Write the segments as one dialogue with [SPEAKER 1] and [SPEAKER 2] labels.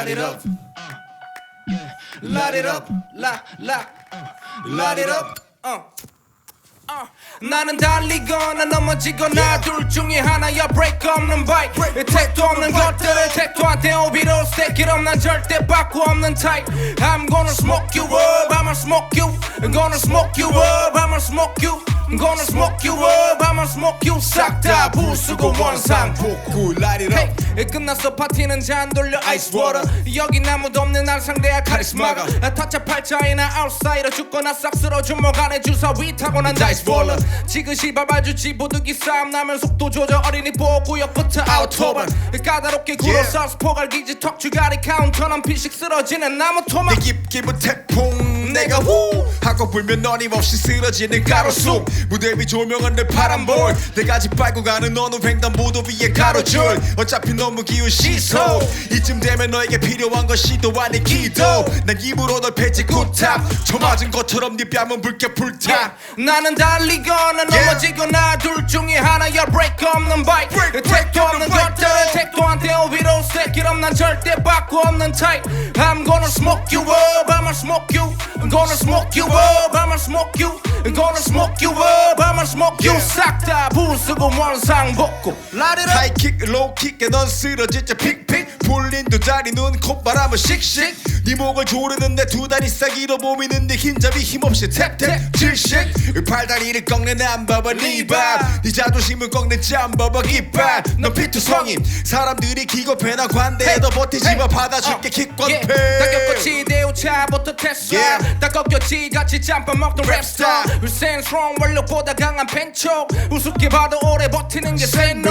[SPEAKER 1] light it up. Light it up, light it up. 나는 달리거나 넘어지거나 둘 중에 하나야 break 없는 bike 택도 없는 것들을 택도한테 오비로 stick it up 난 절대 바꾸 없는 type I'm gonna smoke you up, I'ma smoke you I'm gonna smoke you up, I'ma smoke you I'm gonna smoke you up, I'ma smoke you 싹 다 부수고 원상복구 light it up hey, 끝났어 파티는 잔 돌려 ice water 여긴 아무도 없는 날 상대할 카리스마가 타짜 팔자이나 outsider 죽거나 싹 쓸어 주먹 안에 주사위 타고 난 다이스 볼러 지그시 밟아주지 보드기 싸움 나면 속도 조절 어린이 보호구역부터 아우토반 까다롭게 굴어서 스포갈기지 턱주가리 카운터는 피식 쓰러지는 나무 토막
[SPEAKER 2] 내 깊기은 태풍 내가 후 하고 불면 어림없이 쓰러지는 가로수 무대 위 조명은 내 파란볼 내가 짓밟고 가는 어느 횡단보도 위에 가로줄 어차피 너무 기운 시소 이쯤 되면 너에게 필요한 건 시도 아니 기도 난 입으로 널 패지 굿탑 저 맞은 것처럼 네 뺨은 붉게 불타
[SPEAKER 1] 나는 달리거나 넘어지거나 둘 중에 하나야 break 없는 bike 택도 없는 것들을 택도한테 오비로 stick it up 난 절대 바꾸 없는 type I'm gonna smoke you up, I'ma smoke you I'm gonna smoke you up, I'ma smoke you I'm gonna smoke you up, I'ma smoke you 싹 다 부수고 원상복구 Light it up
[SPEAKER 2] 하이킥 로우킥에 넌 쓰러질 때 픽픽 풀린 두 다리 눈 콧바람은 씩씩 네 목을 조르는 내 두 다리 싸기로 보이는 네 흰잡이 힘없이 탭탭 질식 팔다리를 꺾는 남바바 네밥네 자존심을 꺾는 짬바바 깃발 넌 피투성임 사람들이 기겁해나 관대해도 버티지마 받아줄게 킥권패
[SPEAKER 1] 다 겪었지 대우차부터 테슬라 다 꺾였지 같이 짬밥 먹던 랩스타 센스롱 원료보다 강한 펜촉 우습게 봐도 오래 버티는 게 센노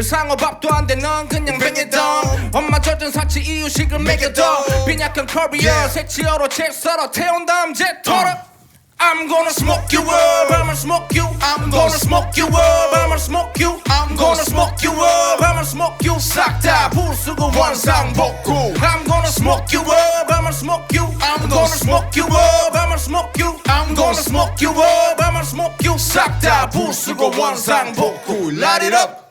[SPEAKER 1] 상어밥도 안 돼 넌 그냥 뱅에던 엄마 젖은 사치 이유식을 먹여도 빈약한 커리어 새치어로 채 썰어 태운 다음 제토로 I'm gonna smoke you up, I'ma smoke you I'm gonna smoke you up, I'ma smoke you I'm gonna smoke you up, I'ma smoke you 싹 다 부수고 원상복구 I'm gonna smoke you up, I'ma smoke you I'm gonna smoke you up, I'ma smoke you I'm gonna smoke you up, I'ma smoke you 싹 다 부수고 원상복구 Light it up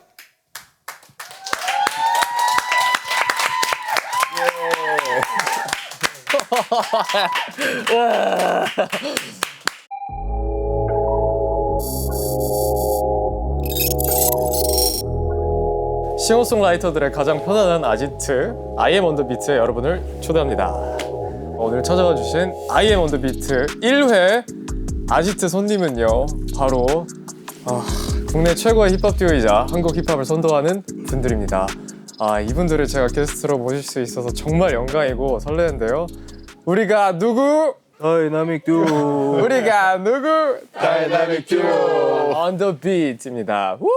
[SPEAKER 3] 싱어송라이터들의 가장 편안한 아지트 I am on the beat에 여러분을 초대합니다. 오늘 찾아와 주신 I am on the beat 1회 아지트 손님은요 바로 국내 최고의 힙합 듀오이자 한국 힙합을 선도하는 분들입니다. 이분들을 제가 게스트로 모실 수 있어서 정말 영광이고 설레는데요. 우리가 누구?
[SPEAKER 4] 다이나믹 듀오.
[SPEAKER 3] 우리가 누구?
[SPEAKER 4] 다이나믹 듀오.
[SPEAKER 3] On the beat입니다. 우!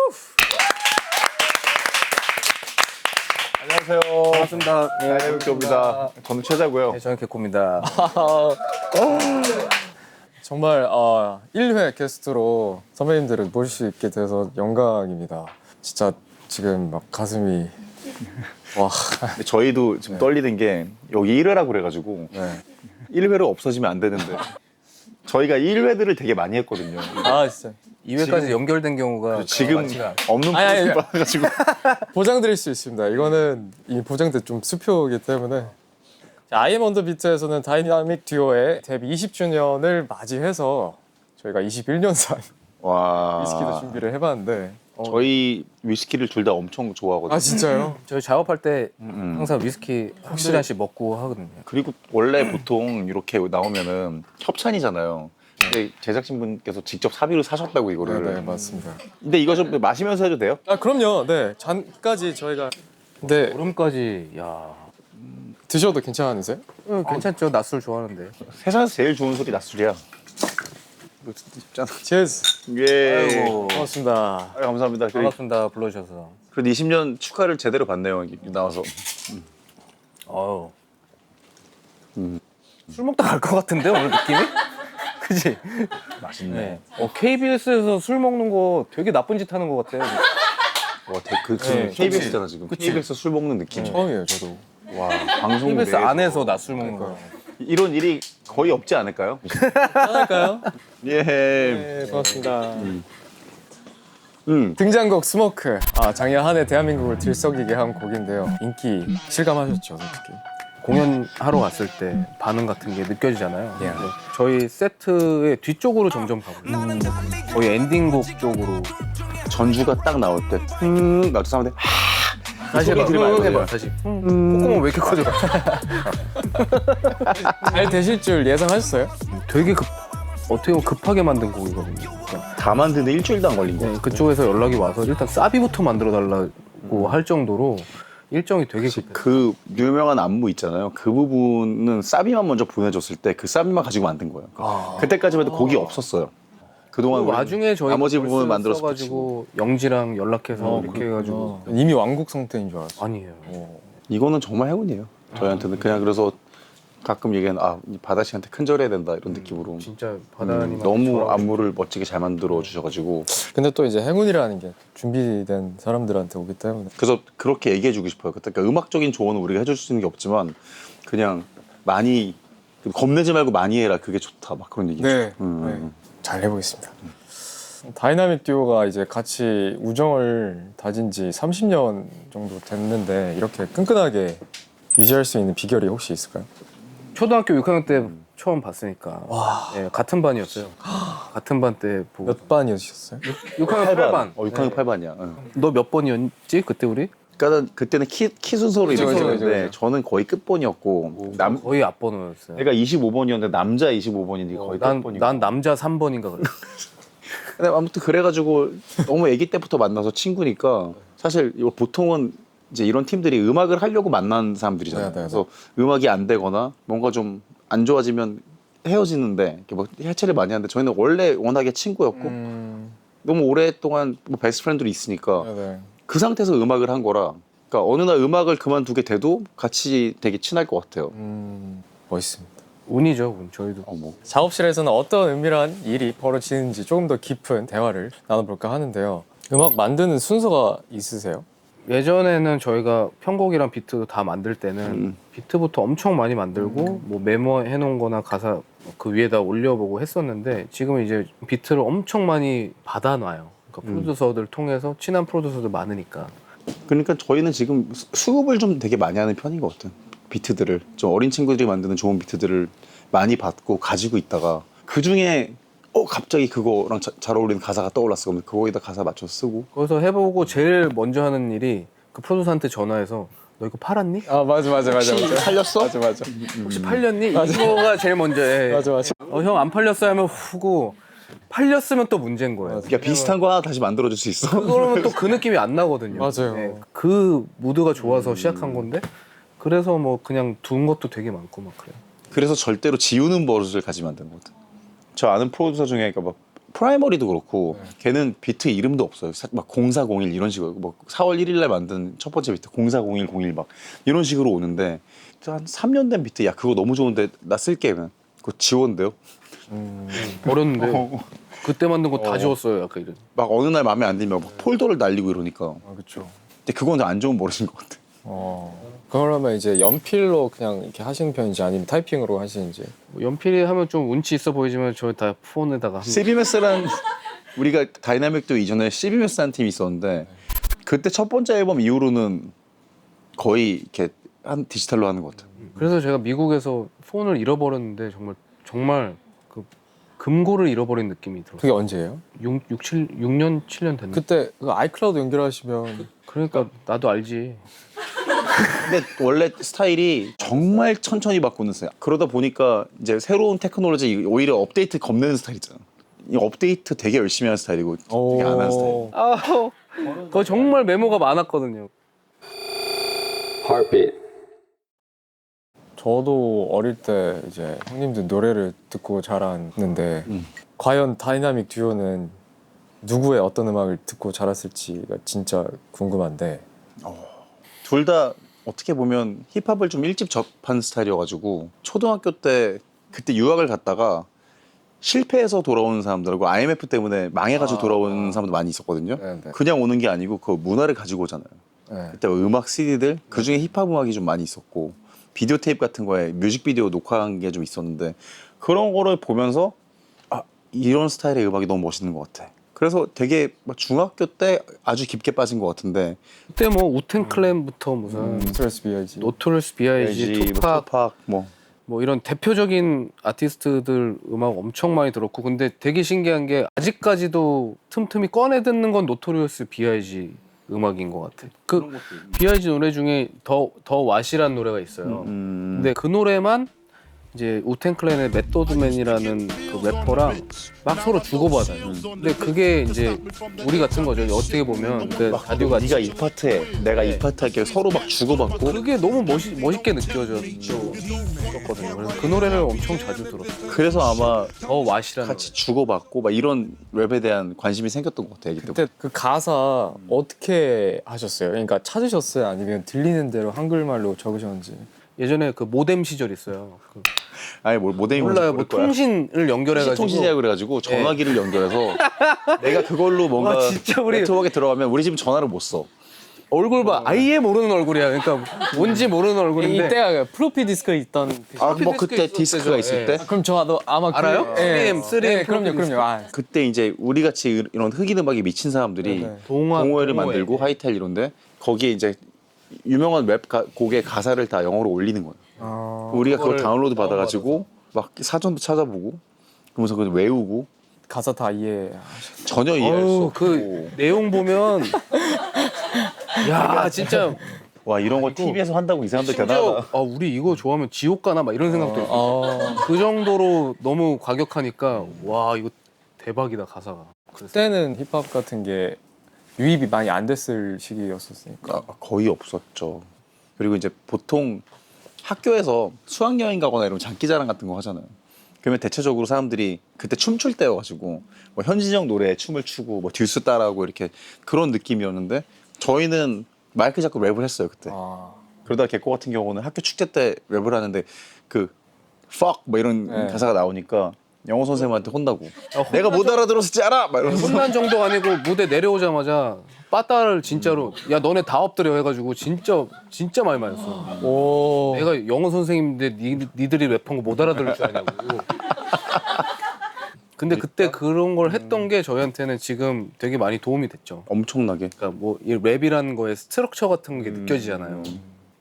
[SPEAKER 4] 안녕하세요. 반갑습니다. 다이나믹 듀오입니다. 저는 최자고요.
[SPEAKER 5] 네, 저는 개코입니다.
[SPEAKER 3] 정말 1회 게스트로 선배님들을 모실 수 있게 돼서 영광입니다. 진짜 지금 막 가슴이 와.
[SPEAKER 4] 저희도 지금 떨리는 게 여기 1회라고 그래가지고
[SPEAKER 3] 네.
[SPEAKER 4] 1회로 없어지면 안 되는데 저희가 1회들을 되게 많이 했거든요.
[SPEAKER 3] 진짜
[SPEAKER 5] 2회까지 연결된 경우가
[SPEAKER 4] 지금
[SPEAKER 5] 많지가
[SPEAKER 4] 없는
[SPEAKER 3] 아니.
[SPEAKER 4] 분이 많아가지고
[SPEAKER 3] 보장드릴 수 있습니다. 이거는 이 보장된 좀 수표이기 때문에 I am on the beat에서는 다이나믹 듀오의 데뷔 20주년을 맞이해서 저희가 21년산
[SPEAKER 4] 와.
[SPEAKER 3] 위스키도 준비를 해봤는데
[SPEAKER 4] 저희 위스키를 둘 다 엄청 좋아하거든요.
[SPEAKER 3] 진짜요?
[SPEAKER 5] 저희 작업할 때 항상 위스키 확실한씩 먹고 하거든요.
[SPEAKER 4] 그리고 원래 보통 이렇게 나오면은 협찬이잖아요. 근데 제작진분께서 직접 사비로 사셨다고 이거를.
[SPEAKER 3] 네, 맞습니다.
[SPEAKER 4] 근데 이거 좀 마시면서 해도 돼요?
[SPEAKER 3] 그럼요. 네, 잔까지 저희가 네
[SPEAKER 5] 얼음까지 야
[SPEAKER 3] 드셔도 괜찮으세요?
[SPEAKER 5] 괜찮죠? 낮술 좋아하는데.
[SPEAKER 4] 세상에서 제일 좋은 술이 낮술이야. 이거 진짜.
[SPEAKER 3] 치즈.
[SPEAKER 4] 예.
[SPEAKER 5] 아이고
[SPEAKER 3] 고맙습니다.
[SPEAKER 4] 감사합니다.
[SPEAKER 5] 반갑습니다. 불러주셔서.
[SPEAKER 4] 그래도 20년 축하를 제대로 받네요. 나와서.
[SPEAKER 5] 어우. 술 먹다 갈 것 같은데 오늘 느낌이? 그지?
[SPEAKER 4] 맛있네.
[SPEAKER 5] KBS에서 술 먹는 거 되게 나쁜 짓 하는 것 같아.
[SPEAKER 4] 와, 지금 KBS잖아 지금. KBS 술 먹는 느낌.
[SPEAKER 3] 처음이에요, 저도.
[SPEAKER 4] 와, 방송
[SPEAKER 5] KBS
[SPEAKER 4] 내에서
[SPEAKER 5] 안에서 낮술 먹는 거.
[SPEAKER 4] 이런 일이 거의 없지 않을까요?
[SPEAKER 3] 할까요?
[SPEAKER 4] 예.
[SPEAKER 3] 네, 고맙습니다.
[SPEAKER 4] 음.
[SPEAKER 3] 등장곡 스모크. 작년 한 해 대한민국을 들썩이게 한 곡인데요. 인기 실감하셨죠, 솔직히?
[SPEAKER 5] 공연하러 갔을 때 반응 같은 게 느껴지잖아요.
[SPEAKER 3] 예.
[SPEAKER 5] 근데 저희 세트의 뒤쪽으로 점점 가고 있어요. 거의 엔딩곡 쪽으로.
[SPEAKER 4] 전주가 딱 나올 때 나도 사람들
[SPEAKER 5] 다시 해봐.
[SPEAKER 4] 들으면 안 돼요.
[SPEAKER 5] 해봐. 다시. 콧구멍 왜 이렇게 커져?
[SPEAKER 3] 잘 되실 줄 예상하셨어요?
[SPEAKER 5] 되게 어떻게 보면 급하게 만든 곡이거든요. 그러니까
[SPEAKER 4] 다 만드는데 일주일도 안 걸린 거야.
[SPEAKER 5] 네, 그쪽에서 연락이 와서 일단 사비부터 만들어 달라고 할 정도로 일정이 되게 급해요.
[SPEAKER 4] 그 유명한 안무 있잖아요. 그 부분은 사비만 먼저 보내줬을 때 그 사비만 가지고 만든 거예요. 그때까지만 해도 곡이 없었어요. 그동안 우리
[SPEAKER 5] 와중에 저희
[SPEAKER 4] 나머지 부분을 만들어서
[SPEAKER 5] 가지고 영지랑 연락해서 이렇게 해가지고
[SPEAKER 3] 이미 완곡 상태인 줄 알았어요.
[SPEAKER 5] 아니에요.
[SPEAKER 4] 이거는 정말 행운이에요. 저희한테는 그냥 그래서 가끔 얘기하는 바다 씨한테 큰절해야 된다 이런 느낌으로
[SPEAKER 5] 진짜 바다님
[SPEAKER 4] 너무 안무를 멋지게 잘 만들어 주셔가지고
[SPEAKER 3] 근데 또 이제 행운이라는 게 준비된 사람들한테 오기 때문에
[SPEAKER 4] 그래서 그렇게 얘기해주고 싶어요. 그러니까 음악적인 조언은 우리가 해줄 수 있는 게 없지만 그냥 많이 겁내지 말고 많이 해라 그게 좋다 막 그런 얘기죠.
[SPEAKER 3] 네. 네. 잘 해보겠습니다. 다이나믹 듀오가 이제 같이 우정을 다진 지 30년 정도 됐는데 이렇게 끈끈하게 유지할 수 있는 비결이 혹시 있을까요?
[SPEAKER 5] 초등학교 6학년 때 처음 봤으니까 네, 같은 반이었어요. 같은 반 때 보고
[SPEAKER 3] 몇 반이셨어요?
[SPEAKER 5] 6학년 8반.
[SPEAKER 4] 6학년 8반이야.
[SPEAKER 5] 너 몇 번이었지 그때 우리?
[SPEAKER 4] 그러니까 그때는 키 순서로 이렇게
[SPEAKER 3] 그죠,
[SPEAKER 4] 했는데
[SPEAKER 3] 그죠.
[SPEAKER 4] 저는 거의 끝번이었고
[SPEAKER 5] 거의 앞번호였어요.
[SPEAKER 4] 내가 25번이었는데 남자 25번인데 거의 끝번이고
[SPEAKER 5] 난 남자 3번인가 그래.
[SPEAKER 4] 근데 아무튼 그래가지고 너무 아기 때부터 만나서 친구니까 사실 이거 보통은 이제 이런 팀들이 음악을 하려고 만난 사람들이잖아요.
[SPEAKER 3] 네, 네, 네.
[SPEAKER 4] 그래서 음악이 안 되거나 뭔가 좀 안 좋아지면 헤어지는데 이렇게 뭐 해체를 많이 하는데 저희는 원래 워낙에 친구였고 너무 오랫동안 뭐 베스트 프렌드로 있으니까
[SPEAKER 3] 네네.
[SPEAKER 4] 그 상태에서 음악을 한 거라 그러니까 어느 날 음악을 그만두게 돼도 같이 되게 친할 것 같아요.
[SPEAKER 3] 멋있습니다.
[SPEAKER 5] 운이죠, 운. 저희도.
[SPEAKER 4] 뭐.
[SPEAKER 3] 작업실에서는 어떤 은밀한 일이 벌어지는지 조금 더 깊은 대화를 나눠볼까 하는데요. 음악 만드는 순서가 있으세요?
[SPEAKER 5] 예전에는 저희가 편곡이랑 비트도 다 만들 때는 비트부터 엄청 많이 만들고 뭐 메모해 놓은 거나 가사 그 위에다 올려보고 했었는데 지금은 이제 비트를 엄청 많이 받아놔요. 그러니까 프로듀서들 통해서 친한 프로듀서들 많으니까.
[SPEAKER 4] 그러니까 저희는 지금 수급을 좀 되게 많이 하는 편인 것 같아요. 비트들을 좀 어린 친구들이 만드는 좋은 비트들을 많이 받고 가지고 있다가 그 중에 갑자기 그거랑 잘 어울리는 가사가 떠올랐어. 그러면 그거에다 가사 맞춰서 쓰고.
[SPEAKER 5] 거기서 해보고 제일 먼저 하는 일이 그 프로듀서한테 전화해서 너 이거 팔았니?
[SPEAKER 3] 아 맞아.
[SPEAKER 4] 살렸어?
[SPEAKER 3] 맞아.
[SPEAKER 5] 혹시 팔렸니? 이거가 제일 먼저 해.
[SPEAKER 3] 맞아.
[SPEAKER 5] 형 안 팔렸어 하면 후고 팔렸으면 또 문제인 거예요.
[SPEAKER 4] 그러니까 비슷한 거 하나 다시 만들어줄 수 있어.
[SPEAKER 5] 그러면 또 그 느낌이 안 나거든요.
[SPEAKER 3] 맞아요.
[SPEAKER 5] 그 무드가 좋아서 시작한 건데 그래서 뭐 그냥 둔 것도 되게 많고 막 그래요.
[SPEAKER 4] 그래서 절대로 지우는 버릇을 가지면 안 되는 것 같아요. 저 아는 프로듀서 중에 그러니까 막 프라이머리도 그렇고 걔는 비트 이름도 없어요. 막 0401 이런 식으로 뭐 4월 1일 날 만든 첫 번째 비트 040101 막 이런 식으로 오는데 한 3년 된 비트 야 그거 너무 좋은데 나 쓸게 그냥 그거 지웠는데요.
[SPEAKER 5] 버렸는데 그때 만든 거 다 지웠어요. 약간 이런.
[SPEAKER 4] 막 어느 날 마음에 안 들면 막 폴더를 날리고 이러니까.
[SPEAKER 3] 아 그렇죠.
[SPEAKER 4] 근데 그건 안 좋은 버릇인 것 같아.
[SPEAKER 3] 그러면 이제 연필로 그냥 이렇게 하시는 편인지 아니면 타이핑으로 하시는지?
[SPEAKER 5] 뭐 연필이 하면 좀 운치 있어 보이지만 저 다 폰에다가 합니다.
[SPEAKER 4] CBMS란 우리가 다이나믹도 이전에 CBMS라는 팀이 있었는데 그때 첫 번째 앨범 이후로는 거의 이렇게 한 디지털로 하는 것 같아요.
[SPEAKER 5] 그래서 제가 미국에서 폰을 잃어버렸는데 정말 그 금고를 잃어버린 느낌이 들었어요.
[SPEAKER 3] 그게 언제예요?
[SPEAKER 5] 6년 7년 됐는데.
[SPEAKER 3] 그때 그 아이클라우드 연결하시면
[SPEAKER 5] 그러니까 나도 알지.
[SPEAKER 4] 근데 원래 스타일이 정말 천천히 바꾸는 스타일. 그러다 보니까 이제 새로운 테크놀로지 오히려 업데이트 겁내는 스타일이잖아. 이 업데이트 되게 열심히 하는 스타일이고 되게 안 하는 스타일.
[SPEAKER 5] 아우, 그거 정말 메모가 많았거든요.
[SPEAKER 3] 저도 어릴 때 이제 형님들 노래를 듣고 자랐는데 과연 다이나믹 듀오는 누구의 어떤 음악을 듣고 자랐을지가 진짜 궁금한데
[SPEAKER 4] 둘 다 어떻게 보면 힙합을 좀 일찍 접한 스타일이어가지고 초등학교 때 그때 유학을 갔다가 실패해서 돌아오는 사람들하고 IMF 때문에 망해가지고 돌아오는 사람도 많이 있었거든요.
[SPEAKER 3] 네.
[SPEAKER 4] 그냥 오는 게 아니고 그 문화를 가지고 오잖아요.
[SPEAKER 3] 네.
[SPEAKER 4] 그때 음악 CD들 그 중에 힙합 음악이 좀 많이 있었고 비디오 테이프 같은 거에 뮤직비디오 녹화한 게 좀 있었는데 그런 거를 보면서 이런 스타일의 음악이 너무 멋있는 것 같아. 그래서 되게 막 중학교 때 아주 깊게 빠진 것 같은데
[SPEAKER 5] 그때 뭐 우텐 클랜부터 무슨
[SPEAKER 3] 스트레스 비아이지.
[SPEAKER 5] 노토리어스 B.I.G, 투팍 뭐 이런 대표적인 아티스트들 음악 엄청 많이 들었고 근데 되게 신기한 게 아직까지도 틈틈이 꺼내 듣는 건 노토리어스 B.I.G 음악인 것 같아. 그 B.I.G 노래 중에 더 왓이라는 노래가 있어요. 근데 그 노래만 이제 우텐클랜의 메소드맨이라는 그 래퍼랑 막 서로 주고받아요. 근데 그게 이제 우리 같은 거죠. 어떻게 보면 그 라디오가
[SPEAKER 4] 네가 이 파트에 내가 이 파트 할게 서로 막 주고받고
[SPEAKER 5] 그게 너무 멋있게 느껴졌거든요. 그래서 그 노래를 엄청 자주 들었어요.
[SPEAKER 4] 그래서 아마
[SPEAKER 5] 더 왓이라는
[SPEAKER 4] 같이 주고받고 막 이런 랩에 대한 관심이 생겼던 것 같아요.
[SPEAKER 3] 그때 그 가사 어떻게 하셨어요? 그러니까 찾으셨어요? 아니면 들리는 대로 한글말로 적으셨는지?
[SPEAKER 5] 예전에 그 모뎀 시절 있어요. 그
[SPEAKER 4] 아니 뭐 모뎀이
[SPEAKER 5] 몰라요. 뭐 통신을 연결해가지고
[SPEAKER 4] 통신이라고 그래가지고 전화기를 연결해서 내가 그걸로 뭔가
[SPEAKER 5] 와, 진짜 우리-
[SPEAKER 4] 네트워크에 들어가면 우리 집은 전화를 못 써.
[SPEAKER 5] 얼굴 봐. 아예 모르는 얼굴이야. 그러니까 뭔지 모르는 얼굴인데.
[SPEAKER 3] 이때가 플로피 디스크 있던.
[SPEAKER 4] 아 뭐
[SPEAKER 5] 디스크
[SPEAKER 4] 그때
[SPEAKER 5] 있었을
[SPEAKER 4] 디스크가
[SPEAKER 5] 때죠.
[SPEAKER 4] 있을
[SPEAKER 5] 예.
[SPEAKER 4] 때
[SPEAKER 3] 그럼 저도 아마
[SPEAKER 5] 알아요? 3M, 3M
[SPEAKER 3] 네, 그럼요,
[SPEAKER 5] 플로피
[SPEAKER 3] 그럼요. 아,
[SPEAKER 4] 그때 이제 우리 같이 이런 흑인 음악에 미친 사람들이
[SPEAKER 3] 네.
[SPEAKER 4] 동호회를
[SPEAKER 5] 동호회.
[SPEAKER 4] 만들고 하이텔 이런데 거기에 이제 유명한 랩 곡의 가사를 다 영어로 올리는 거예요. 우리가 그걸
[SPEAKER 5] 그거를
[SPEAKER 4] 다운로드 받아가지고 막 사전도 찾아보고 그러면서 그걸 외우고
[SPEAKER 3] 가사 다 이해.
[SPEAKER 4] 전혀 이해할 수
[SPEAKER 5] 어우,
[SPEAKER 4] 없고
[SPEAKER 5] 그 내용 보면 야 진짜
[SPEAKER 4] 와 이런 거 TV에서 한다고 이 사람들
[SPEAKER 5] 심지어
[SPEAKER 4] 대단하다.
[SPEAKER 5] 아, 우리 이거 좋아하면 지옥 가나 막 이런 생각도 했어요. 그 정도로 너무 과격하니까 와 이거 대박이다 가사가.
[SPEAKER 3] 그때는 힙합 같은 게 유입이 많이 안 됐을 시기였었으니까.
[SPEAKER 4] 거의 없었죠. 그리고 이제 보통 학교에서 수학여행 가거나 이러면 장기자랑 같은 거 하잖아요. 그러면 대체적으로 사람들이 그때 춤출 때여가지고 뭐 현진영 노래에 춤을 추고 뭐 듀스 따라하고 이렇게 그런 느낌이었는데 저희는 마이크 잡고 랩을 했어요 그때.
[SPEAKER 3] 아,
[SPEAKER 4] 그러다 개코 같은 경우는 학교 축제 때 랩을 하는데 그 fuck 뭐 이런
[SPEAKER 3] 네.
[SPEAKER 4] 가사가 나오니까 영어 선생님한테 혼나고 내가 못 알아들었을지 알아? 막 이러면서
[SPEAKER 5] 혼난 정도가 아니고 무대 내려오자마자 빠따를 진짜로 야 너네 다 엎드려 해가지고 진짜 많이 맞았어.
[SPEAKER 3] 오.
[SPEAKER 5] 내가 영어 선생님인데 니들이 랩한 거 못 알아들을 줄 아냐고. 근데 그때 그런 걸 했던 게 저희한테는 지금 되게 많이 도움이 됐죠.
[SPEAKER 4] 엄청나게.
[SPEAKER 5] 그러니까 뭐 이 랩이라는 거에 스트럭처 같은 게 느껴지잖아요.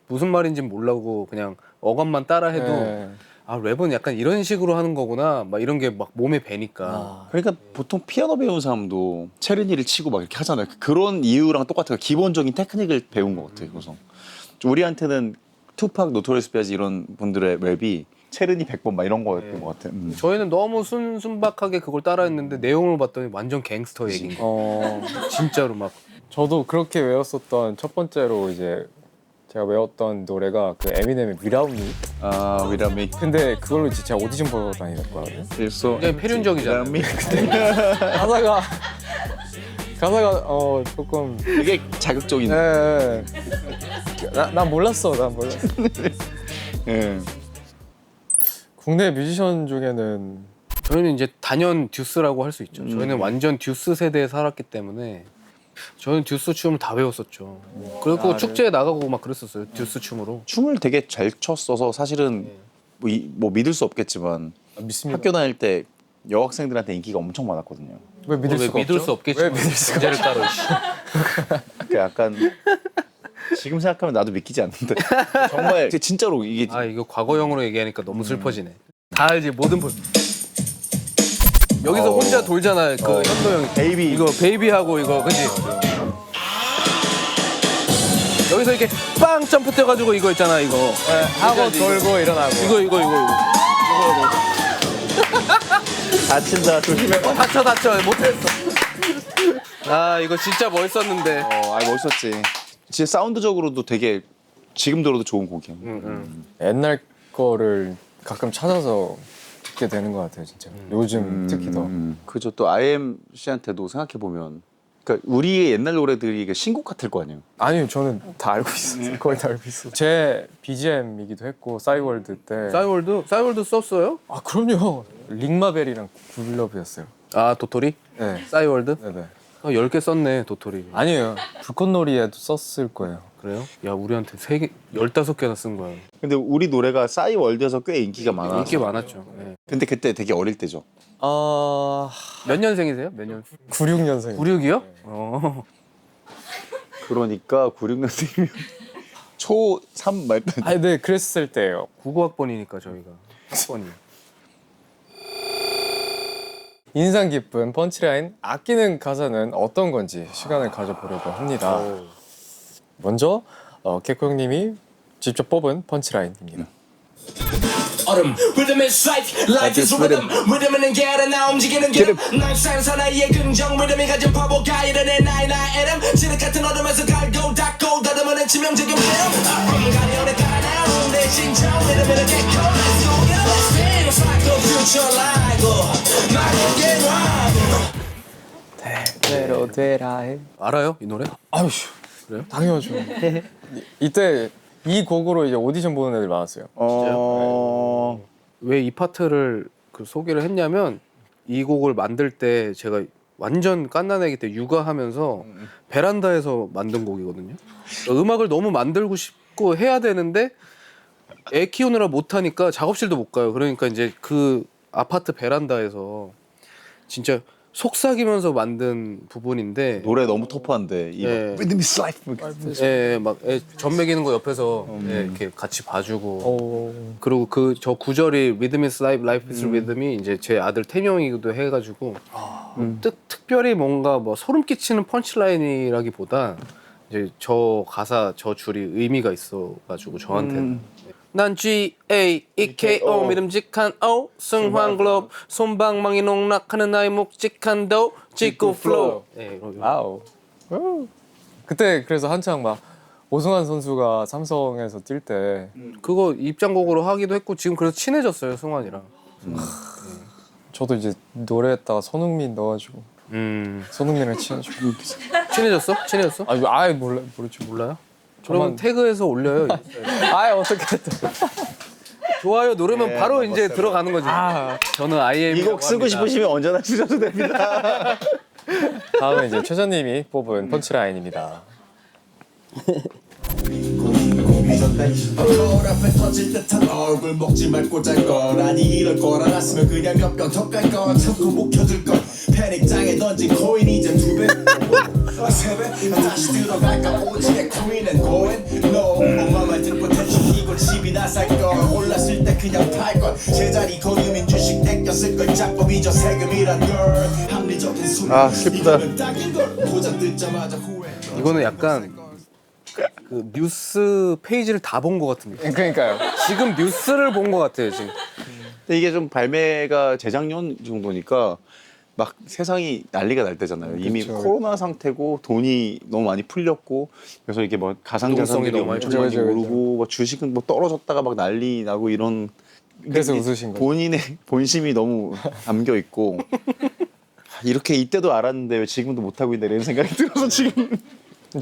[SPEAKER 5] 무슨 말인지는 몰라고 그냥 어감만 따라해도
[SPEAKER 3] 네.
[SPEAKER 5] 아 랩은 약간 이런 식으로 하는 거구나 막 이런 게 막 몸에 배니까.
[SPEAKER 3] 아.
[SPEAKER 4] 그러니까 보통 피아노 배운 사람도 체르니를 치고 막 이렇게 하잖아요. 그런 이유랑 똑같아요. 기본적인 테크닉을 배운 것 같아요. 그래서 우리한테는 투팍, 노토리어스 B.I.G 이런 분들의 랩이 체르니 100번 막 이런 거였던 것 같아요.
[SPEAKER 5] 저희는 너무 순박하게 그걸 따라했는데 내용을 봤더니 완전 갱스터 얘기인 거. 진짜로 막
[SPEAKER 3] 저도 그렇게 외웠었던 첫 번째로 이제 제가 외웠던 노래가 그 에미넴의 Without Me.
[SPEAKER 4] 아, 위라미.
[SPEAKER 3] 근데 그걸로 이제 제가 오디션 보러 다녔거든요.
[SPEAKER 4] 일소.
[SPEAKER 5] 굉장히 패륜적이잖아요.
[SPEAKER 3] 가사가 조금
[SPEAKER 4] 되게 자극적인.
[SPEAKER 3] 예. 난 몰랐어.
[SPEAKER 4] 예.
[SPEAKER 3] 국내 뮤지션 중에는
[SPEAKER 5] 저희는 이제 단연 듀스라고 할 수 있죠. 저희는 완전 듀스 세대에 살았기 때문에 저는 듀스 춤을 다 배웠었죠. 그리고 축제에 나가고 막 그랬었어요. 듀스 춤으로.
[SPEAKER 4] 춤을 되게 잘 췄어서 사실은 뭐 믿을 수 없겠지만
[SPEAKER 3] 믿습니다.
[SPEAKER 4] 학교 다닐 때 여학생들한테 인기가 엄청 많았거든요.
[SPEAKER 3] 왜 믿을 수가
[SPEAKER 5] 믿을
[SPEAKER 3] 없죠?
[SPEAKER 5] 수 없겠지.
[SPEAKER 3] 왜 믿을 수가
[SPEAKER 5] 자를 따로.
[SPEAKER 4] 그러니까 약간 지금 생각하면 나도 믿기지 않는데 정말 진짜로 이게
[SPEAKER 5] 아 이거 과거형으로 얘기하니까 너무 슬퍼지네. 다 알지 모든 분. 여기서 혼자 돌잖아. 그 현도 형이.
[SPEAKER 4] 베이비
[SPEAKER 5] 이거 베이비하고 이거 그지? 여기서 이렇게 빵 점프 뛰어가지고 이거 있잖아 이거.
[SPEAKER 3] 하고 돌고 일어나고.
[SPEAKER 5] 이거.
[SPEAKER 4] 다친다 조심해.
[SPEAKER 5] 다쳐 못했어. 아 이거 진짜 멋있었는데.
[SPEAKER 4] 아 멋있었지. 진짜 사운드적으로도 되게 지금 들어도 좋은 곡이에요.
[SPEAKER 3] 옛날 거를 가끔 찾아서 듣게 되는 것 같아요, 진짜. 요즘 특히 더.
[SPEAKER 4] 그죠. 또 IM 씨한테도 생각해 보면, 그러니까 우리의 옛날 노래들이 이게 신곡 같을 거 아니에요.
[SPEAKER 3] 아니요, 저는 다 알고 있어요. 거의 다 알고 있어요. 제 BGM이기도 했고 싸이월드 때.
[SPEAKER 5] 싸이월드 썼어요?
[SPEAKER 3] 아 그럼요. 링마벨이랑 굴러브였어요.
[SPEAKER 5] 아 도토리?
[SPEAKER 3] 네.
[SPEAKER 5] 싸이월드?
[SPEAKER 3] 네네.
[SPEAKER 5] 10개 썼네 도토리.
[SPEAKER 3] 아니에요. 불꽃놀이에도 썼을 거예요.
[SPEAKER 5] 그래요? 야 우리한테 3개 15개나 쓴 거야.
[SPEAKER 4] 근데 우리 노래가 싸이월드에서 꽤 인기가 많아.
[SPEAKER 5] 인기 많았죠. 네.
[SPEAKER 4] 근데 그때 되게 어릴 때죠.
[SPEAKER 5] 몇 년생이세요? 몇 년?
[SPEAKER 3] 96년생.
[SPEAKER 5] 96이요?
[SPEAKER 4] 그러니까 96년생이면 초3 말단.
[SPEAKER 3] 아니, 네, 그랬을 때예요.
[SPEAKER 5] 99학번이니까 저희가 학번이.
[SPEAKER 3] 인상 깊은 펀치라인 아끼는 가사는 어떤 건지 시간을 가져보려고 합니다. 먼저 개코 형님이 직접 뽑은 펀치라인입니다.
[SPEAKER 1] 얼음 Rhythm is life, life is rhythm Rhythm은 게으르나 움직이는 기름 날 사는 사나이의 긍정 Rhythm이 가진 바보가 이르네 나의 이름 지륵 같은 어둠에서 갈고 닦고 다듬어낸 치명적인 film 가려내 깔아내온 내 심장 Rhythm을 get cold Let's go yeah let's dance like a future like 나에게 rhyme
[SPEAKER 3] 대로 되라 해.
[SPEAKER 5] 알아요 이 노래?
[SPEAKER 3] 아유,
[SPEAKER 5] 그래요?
[SPEAKER 3] 당연하죠. 이때 이 곡으로 이제 오디션 보는 애들 많았어요.
[SPEAKER 5] 왜 이 파트를 그 소개를 했냐면 이 곡을 만들 때 제가 완전 갓난애기 때 육아하면서 베란다에서 만든 곡이거든요. 음악을 너무 만들고 싶고 해야 되는데 애 키우느라 못 하니까 작업실도 못 가요. 그러니까 이제 그 아파트 베란다에서 진짜 속삭이면서 만든 부분인데
[SPEAKER 4] 노래 너무 터프한데 이
[SPEAKER 5] 네.
[SPEAKER 4] Rhythm is life.
[SPEAKER 5] 예, 막 젖 먹이는 거 옆에서 예, 이렇게 같이 봐주고 그리고 그 저 구절이 Rhythm is life, life is rhythm이 이제 제 아들 태명이기도 해가지고 특별히 뭔가 뭐 소름 끼치는 펀치라인이라기보다 이제 저 가사 저 줄이 의미가 있어가지고 저한테는 난 G-A-E-K-O 믿음직한 O 승환 글로브 손방망이 농락하는 나의 묵직한 도 직구 플로우
[SPEAKER 3] 아우. 그때 그래서 한창 막 오승환 선수가 삼성에서 뛸 때
[SPEAKER 5] 그거 입장곡으로 하기도 했고 지금 그래서 친해졌어요 승환이랑.
[SPEAKER 3] 저도 이제 노래했다가 손흥민 넣어가지고 손흥민이랑 친해지고.
[SPEAKER 5] 친해졌어? 친해졌어?
[SPEAKER 3] 아예 모르지.
[SPEAKER 5] 몰라요? 그러면 태그해서 올려요.
[SPEAKER 3] 아예 어떻게 했다.
[SPEAKER 5] 좋아요 누르면 바로 이제 들어가는 거지. 저는 IM
[SPEAKER 4] 이 곡 쓰고 싶으시면 언제나 주셔도 됩니다.
[SPEAKER 3] 다음은 이제 최전님이 뽑은 펀치라인입니다.
[SPEAKER 6] 거울 앞에 터질 듯한 얼굴 먹지 말고 잘 걸 아니 이럴 걸 알았으면 그냥 몇 병 더 깔 걸 참고 묵혀둘 걸 패닉장에 던진 코인 이제 2배 3배 다시 들어갈까 오지게 코인은 going no 엄마 말 듣고 대충 이걸 집이 나살걸 올랐을 때 그냥 팔걸 제자리 거유민 주식 땡겼을 걸 자꾸 잊어 세금이란 걸 합리적인 수능
[SPEAKER 4] 슬프다.
[SPEAKER 6] 이거는 딱인 걸 도장 뜯자마자 후회
[SPEAKER 5] 이거는 약간 그 뉴스 페이지를 다 본 것 같은 느낌.
[SPEAKER 3] 그러니까요.
[SPEAKER 5] 지금 뉴스를 본 것 같아요 지금.
[SPEAKER 4] 근데 이게 좀 발매가 재작년 정도니까 막 세상이 난리가 날 때잖아요. 이미
[SPEAKER 3] 그쵸.
[SPEAKER 4] 코로나 상태고 돈이 너무 많이 풀렸고 그래서 이게 뭐 가상자산들이
[SPEAKER 5] 너무 많이
[SPEAKER 4] 엄청 많이
[SPEAKER 3] 그죠.
[SPEAKER 4] 오르고 뭐 주식은 뭐 떨어졌다가 막 난리 나고 이런.
[SPEAKER 3] 그래서
[SPEAKER 4] 이
[SPEAKER 3] 웃으신 거죠.
[SPEAKER 4] 본인의 본심이 너무 담겨 있고 이렇게 이때도 알았는데 왜 지금도 못 하고 있나 이런 생각이 들어서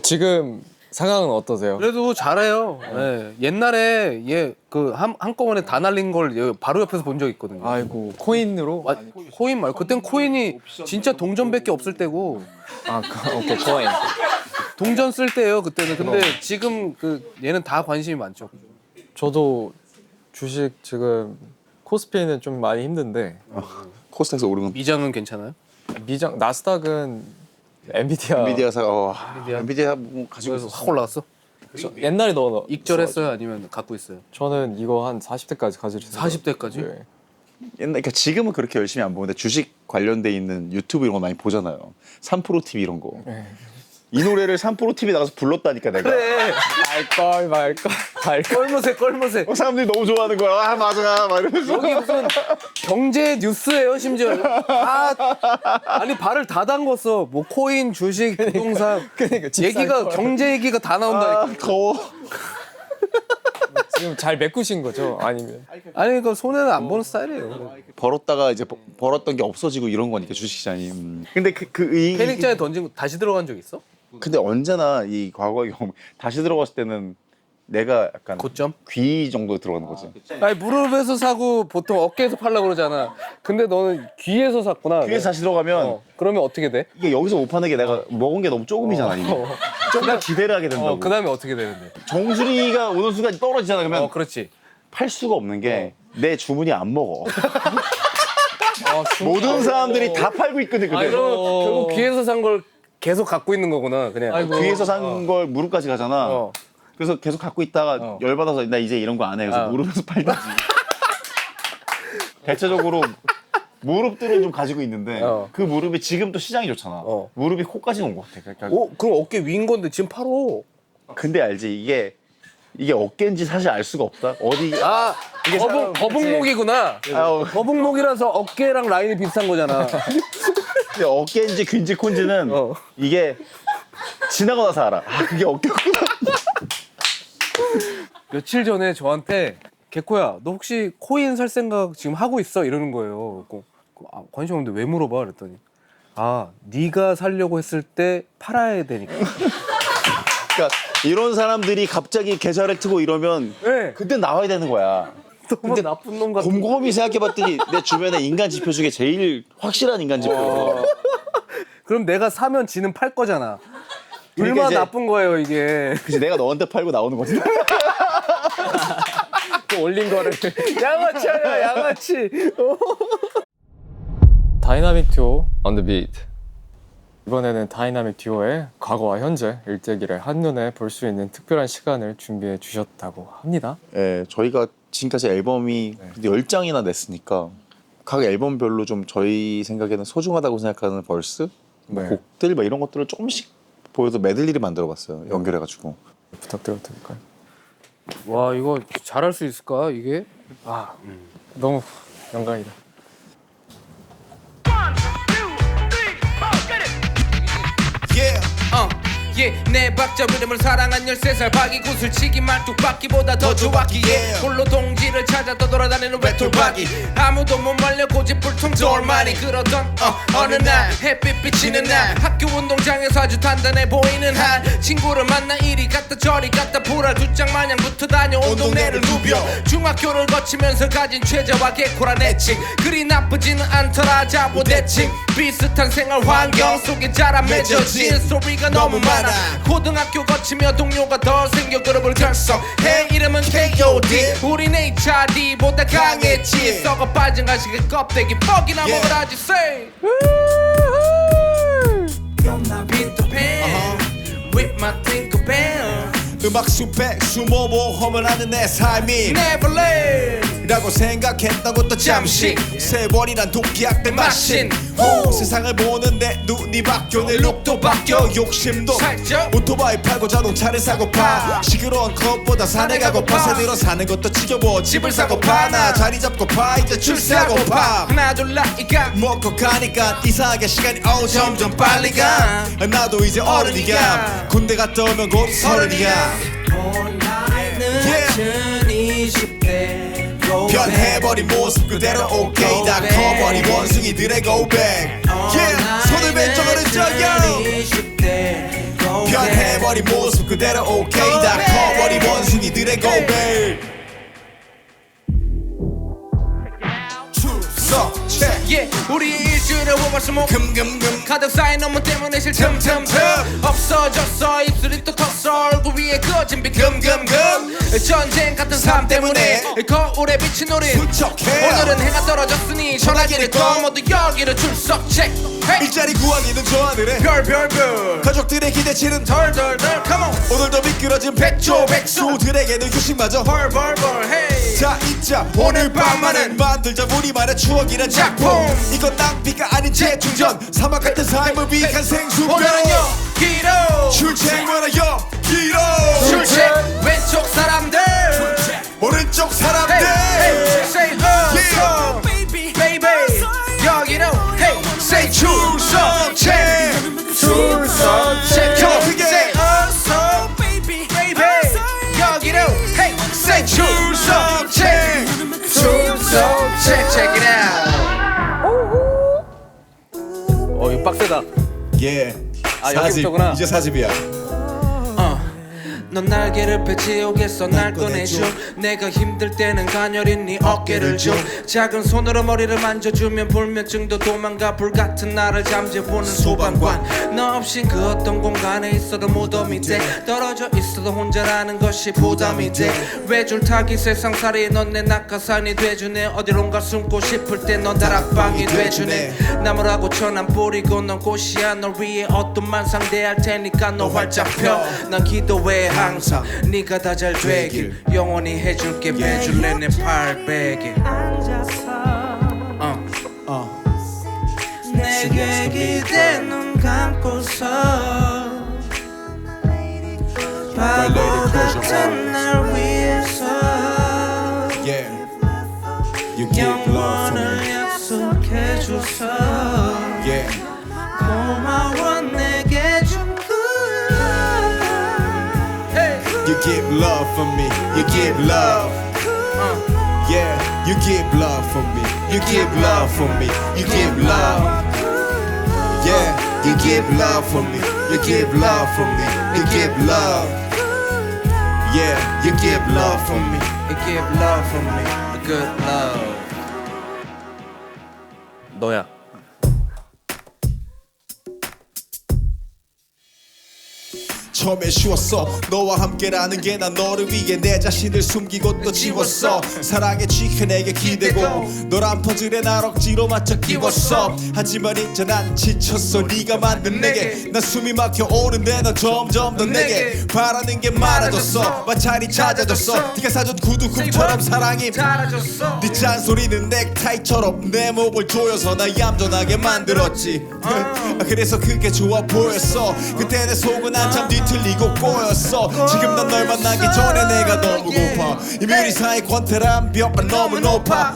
[SPEAKER 3] 지금 상황은 어떠세요?
[SPEAKER 5] 그래도 잘해요. 네. 옛날에 얘 그 한꺼번에 다 날린 걸 얘 바로 옆에서 본 적 있거든요.
[SPEAKER 3] 아이고 코인으로?
[SPEAKER 5] 코인 말고 그땐 코인이 진짜 동전밖에 없을 때고
[SPEAKER 3] 오케이 코인.
[SPEAKER 5] 동전 쓸 때예요 그때는. 근데 지금 그 얘는 다 관심이 많죠.
[SPEAKER 3] 저도 주식 지금 코스피는 좀 많이 힘든데
[SPEAKER 4] 코스닥에서 오르는
[SPEAKER 5] 미장은 괜찮아요?
[SPEAKER 3] 미장 나스닥은 엔비디아
[SPEAKER 4] 엔비디아 뭐 가지고
[SPEAKER 5] 그래서
[SPEAKER 4] 있었어.
[SPEAKER 5] 확 올라갔어?
[SPEAKER 3] 옛날에 넣어
[SPEAKER 5] 익절했어요? 아니면 갖고 있어요?
[SPEAKER 3] 저는 이거 한 40대까지 가지고 있어요.
[SPEAKER 5] 40대까지?
[SPEAKER 3] 네.
[SPEAKER 4] 옛날 그러니까 지금은 그렇게 열심히 안 보는데 주식 관련돼 있는 유튜브 이런 거 많이 보잖아요. 3프로 TV 이런 거.
[SPEAKER 3] 네.
[SPEAKER 4] 이 노래를 3프로 TV 나가서 불렀다니까 내가.
[SPEAKER 5] 그래
[SPEAKER 3] 말걸.
[SPEAKER 5] 껄모새
[SPEAKER 4] 사람들이 너무 좋아하는 거야. 아 맞아 막 이러면서.
[SPEAKER 5] 여기 무슨 경제 뉴스예요 심지어. 아니 발을 다 담궜어. 뭐 코인, 주식, 부동산
[SPEAKER 3] 그러니까 집
[SPEAKER 5] 얘기가
[SPEAKER 3] 살 걸.
[SPEAKER 5] 경제 얘기가 다 나온다니까.
[SPEAKER 4] 더워.
[SPEAKER 3] 지금 잘 메꾸신 거죠? 아니면
[SPEAKER 5] 아니 그러니까 손해는 안 보는 스타일이에요.
[SPEAKER 4] 벌었다가 이제 벌었던 게 없어지고 이런 거니까 주식시장이. 근데 이
[SPEAKER 5] 패닉장에 던진 거 다시 들어간 적 있어?
[SPEAKER 4] 근데 언제나 이 과거의 경험 다시 들어갔을 때는 내가 약간
[SPEAKER 5] 고점?
[SPEAKER 4] 귀 정도 들어가는 거지.
[SPEAKER 5] 아니 무릎에서 사고 보통 어깨에서 팔려고 그러잖아. 근데 너는 귀에서 샀구나.
[SPEAKER 4] 귀에서 다시 들어가면
[SPEAKER 5] 그러면 어떻게 돼?
[SPEAKER 4] 이게 여기서 못 파는 게 내가 먹은 게 너무 조금이잖아 이미. 조금 기대를 하게 된다고.
[SPEAKER 5] 그 다음에 어떻게 되는데?
[SPEAKER 4] 정수리가 오는 순간 떨어지잖아. 그러면
[SPEAKER 5] 그렇지.
[SPEAKER 4] 팔 수가 없는 게 내 주문이 안 먹어. 모든 사람들이 다 팔고 있거든. 근데
[SPEAKER 5] 결국 귀에서 산 걸 계속 갖고 있는 거구나. 그냥.
[SPEAKER 4] 귀에서 산 걸 무릎까지 가잖아. 그래서 계속 갖고 있다가 열받아서 나 이제 이런 거 안 해. 그래서 무릎에서 팔든지. 대체적으로 무릎들은 좀 가지고 있는데 그 무릎이 지금 또 시장이 좋잖아. 무릎이 코까지 온 것 같아. 그러니까
[SPEAKER 5] 그럼 어깨 위인 건데 지금 팔어.
[SPEAKER 4] 근데 알지 이게 어깨인지 사실 알 수가 없다. 어디
[SPEAKER 5] 이게 거북목이구나. 거북목이라서 어깨랑 라인이 비슷한 거잖아.
[SPEAKER 4] 어깨인지 귀인지 콘지는 이게 지나고 나서 알아. 그게 어깨구나.
[SPEAKER 5] 며칠 전에 저한테 개코야, 너 혹시 코인 살 생각 지금 하고 있어? 이러는 거예요. 관심 없는데 왜 물어봐? 그랬더니 네가 살려고 했을 때 팔아야 되니까.
[SPEAKER 4] 그러니까 이런 사람들이 갑자기 계좌를 트고 이러면
[SPEAKER 5] 네.
[SPEAKER 4] 그때 나와야 되는 거야.
[SPEAKER 5] 근데 나쁜 놈 같은.
[SPEAKER 4] 곰곰이 생각해봤더니 내 주변에 인간 지표 중에 제일 확실한 인간 지표.
[SPEAKER 5] 그럼 내가 사면 지는 팔 거잖아.
[SPEAKER 4] 그러니까
[SPEAKER 5] 얼마나
[SPEAKER 4] 이제-
[SPEAKER 5] 나쁜 거예요 이게.
[SPEAKER 4] 그치 내가 너한테 팔고 나오는 거지.
[SPEAKER 5] 또 올린 거를. 양아치 아니야 양아치.
[SPEAKER 3] 다이나믹 듀오 on the beat. 이번에는 다이나믹 듀오의 과거와 현재 일대기를 한눈에 볼 수 있는 특별한 시간을 준비해 주셨다고 합니다.
[SPEAKER 4] 예, 저희가 지금까지 앨범이 10장이나 냈으니까 각 앨범별로 좀 저희 생각에는 소중하다고 생각하는 벌스,
[SPEAKER 3] 네.
[SPEAKER 4] 곡들 뭐 이런 것들을 조금씩 보여서 메들리를 만들어봤어요. 연결해가지고.
[SPEAKER 3] 부탁드려도 될까요?
[SPEAKER 5] 와 이거 잘할 수 있을까 이게?
[SPEAKER 3] 너무 영광이다.
[SPEAKER 1] 내 박자 리듬을 사랑한 13살 박이 구슬치기 말뚝박기보다 더 좋았기에 홀로 동지를 찾아 떠돌아다니는 외톨박이 아무도 못 말려 고집불통 돌만이 그러던 어느 날 햇빛 비치는 날 학교 운동장에서 아주 단단해 보이는 한 친구를 만나 이리 갔다 저리 갔다 보라 두장 마냥 붙어 다녀온 동네를 누벼 중학교를 거치면서 가진 최저와 개코란 애칭 그리 나쁘지는 않더라 자보 대칭 비슷한 생활 환경 속에 자라 맺어진 소리가 너무 많아 고등학교 거치며 동료가 더 생겨 그룹을 결성해 이름은 K.O.D 우린 HRD보다 강했지 썩어 빠진 가식의 껍데기 뻑이나 먹으라지 say You're not Peter Pan with my Tinkerbell
[SPEAKER 2] 음악 숲에 숨어 모험을 하는 내 삶이
[SPEAKER 1] Neverland
[SPEAKER 2] 라고 생각했던 것도 잠시 세월이란 독약들 마신 후 세상을 보는데 눈이 바뀌어 내 룩도 바뀌어 욕심도
[SPEAKER 1] 살쪄
[SPEAKER 2] 오토바이 팔고 자동차를 사고파 시끄러운 컵보다 산에 가고파 새들어 사는 것도 지겨워 집을 사고파 나 자리 잡고파 이제 출세하고파
[SPEAKER 1] 하나 둘 나이가
[SPEAKER 2] 먹고 가니까 이상하게 시간이 점점 빨리 가 나도 이제 어른이야 군대 갔다 오면 곧 서른이야 변해버린 모습 그대로 오케이 다 커버린 원숭이들의 고백 손을 왼쪽 오른쪽이요 변해버린 모습 그대로 오케이 다 커버린 원숭이들의 고백 출석 체크
[SPEAKER 1] 우리의 일주일을 호발수목
[SPEAKER 2] 금금금
[SPEAKER 1] 가득 쌓인 업무 때문에 쉴 틈틈틈 없어졌어 입술이 또 컸어 얼굴 위에 그어진 빛 금금금 전쟁 같은 삶 때문에 거울에 비친 우린
[SPEAKER 2] 부족해
[SPEAKER 1] 오늘은 해가 떨어졌으니 전화기를 꺼 모두 여기로 출석 체크
[SPEAKER 2] 일자리 구하기는 저 하늘에
[SPEAKER 1] 별별별
[SPEAKER 2] 가족들의 기대치는
[SPEAKER 1] 덜덜덜 come on
[SPEAKER 2] 오늘도 미끄러진 백조백수들에게는 휴식마저
[SPEAKER 1] 벌벌벌 hey
[SPEAKER 2] 자 잊자 오늘 밤만은 만들자 우리만의 추억이란 작품 이건 낭비가 아닌 재충전 사막 같은 삶을 위한 생수병
[SPEAKER 1] 오늘은요 기로
[SPEAKER 2] 출첵문화 기로
[SPEAKER 1] 출첵 왼쪽 사람들
[SPEAKER 2] 오른쪽 사람들
[SPEAKER 1] Say oh baby 여기로 Hey say 출석체 출석체 Say oh baby 여기로 Hey say 출석체 Check it out
[SPEAKER 5] 이거 빡세다.
[SPEAKER 2] 예
[SPEAKER 5] 여기부터구나.
[SPEAKER 2] 이제 4집이야
[SPEAKER 1] 넌 날개를 펼치오겠어 날 꺼내줘 내가 힘들 때는 가녀린 네 어깨를 줘 작은 손으로 머리를 만져주면 불면증도 도망가 불같은 나를 잠재우는 소방관 너 없인 그 어떤 공간에 있어도 무덤이 돼 떨어져 있어도 혼자라는 것이 부담이 돼 외줄타기 세상살이 넌 내 낙하산이 돼주네 어디론가 숨고 싶을 때 넌 다락방이 돼주네 나무라고 쳐난 뿌리고 넌 꽃이야 널 위해 어둠만 상대할 테니까 너 활짝 펴난 기도해 항상 네가 다 잘 되길 영원히 해줄게 매줄래 내 팔베개 내게 기대 눈 감고서 바보 같은 날 위해서
[SPEAKER 6] Yeah, you give love for
[SPEAKER 1] 영원을
[SPEAKER 6] me.
[SPEAKER 1] 약속해줘서
[SPEAKER 6] Yeah,
[SPEAKER 1] 고마워 내게 준
[SPEAKER 6] you give love for me. You give love. Yeah, you give love for me. You give love for me. You give love. Yeah, you give love for me. You give love for me. You give love. Yeah, you give love for me.
[SPEAKER 1] You give love from me, a good love.
[SPEAKER 5] 너야.
[SPEAKER 6] 처음에 쉬웠어 너와 함께라는 게 난 너를 위해 내 자신을 숨기고 또 지웠어 사랑에 취해 내게 기대고 너란 퍼즐에 날 억지로 맞춰 끼웠어 하지만 이제 난 지쳤어 네가 만든 내게 난 숨이 막혀 오는데 넌 점점 더 내게 바라는 게 많아졌어 마찰이 찾아졌어 네가 사준 구두굽처럼 사랑이
[SPEAKER 1] 잘해줬어
[SPEAKER 6] 네 잔소리는 넥타이처럼 내 목을 조여서 나 얌전하게 만들었지 그래서 그게 좋아 보였어 그때 내 속은 한참 뒤틀리고 꼬였어 지금 난 널 만나기 전에 내가 너무 고파 이미 우리 사이 권태란 벽만 너무 높아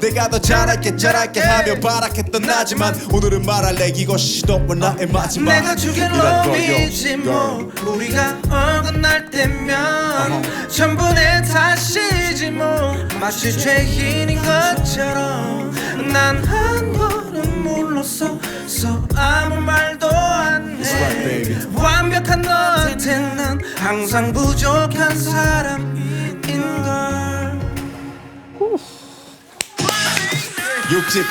[SPEAKER 6] 내가 더 잘할게 하며 바락했던 나지만 오늘은 말할래 이것이 너와 나의 마지막
[SPEAKER 1] 내가 주겐 놈이지 뭐 우리가 어긋날 때면 전부 내 탓이지 뭐 마치 죄인인 것처럼 난 한 걸음 물러서 아무 말도 안해 완벽한 너한테 난 항상 부족한 사람인걸
[SPEAKER 6] 육집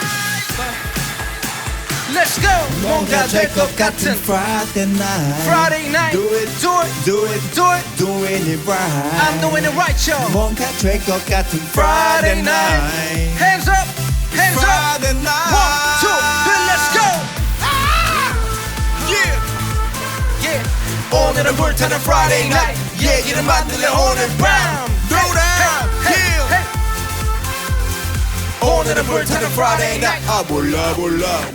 [SPEAKER 1] Let's go 뭔가 될 것 같은
[SPEAKER 6] Friday night
[SPEAKER 1] Friday night
[SPEAKER 6] Do it,
[SPEAKER 1] do it,
[SPEAKER 6] do it,
[SPEAKER 1] do it
[SPEAKER 6] doing it right
[SPEAKER 1] I'm doing it right yo
[SPEAKER 6] 뭔가 될 것 같은
[SPEAKER 1] Friday night Hands up, hands up
[SPEAKER 6] Friday night
[SPEAKER 1] 1, 2, 3, let's go
[SPEAKER 6] Yeah
[SPEAKER 1] Yeah 오늘은 불타는 Friday night 얘기를 만들래 오늘 밤
[SPEAKER 6] Throw down
[SPEAKER 1] Hey, hey,
[SPEAKER 6] 오늘은 불타는 Friday night 아 몰라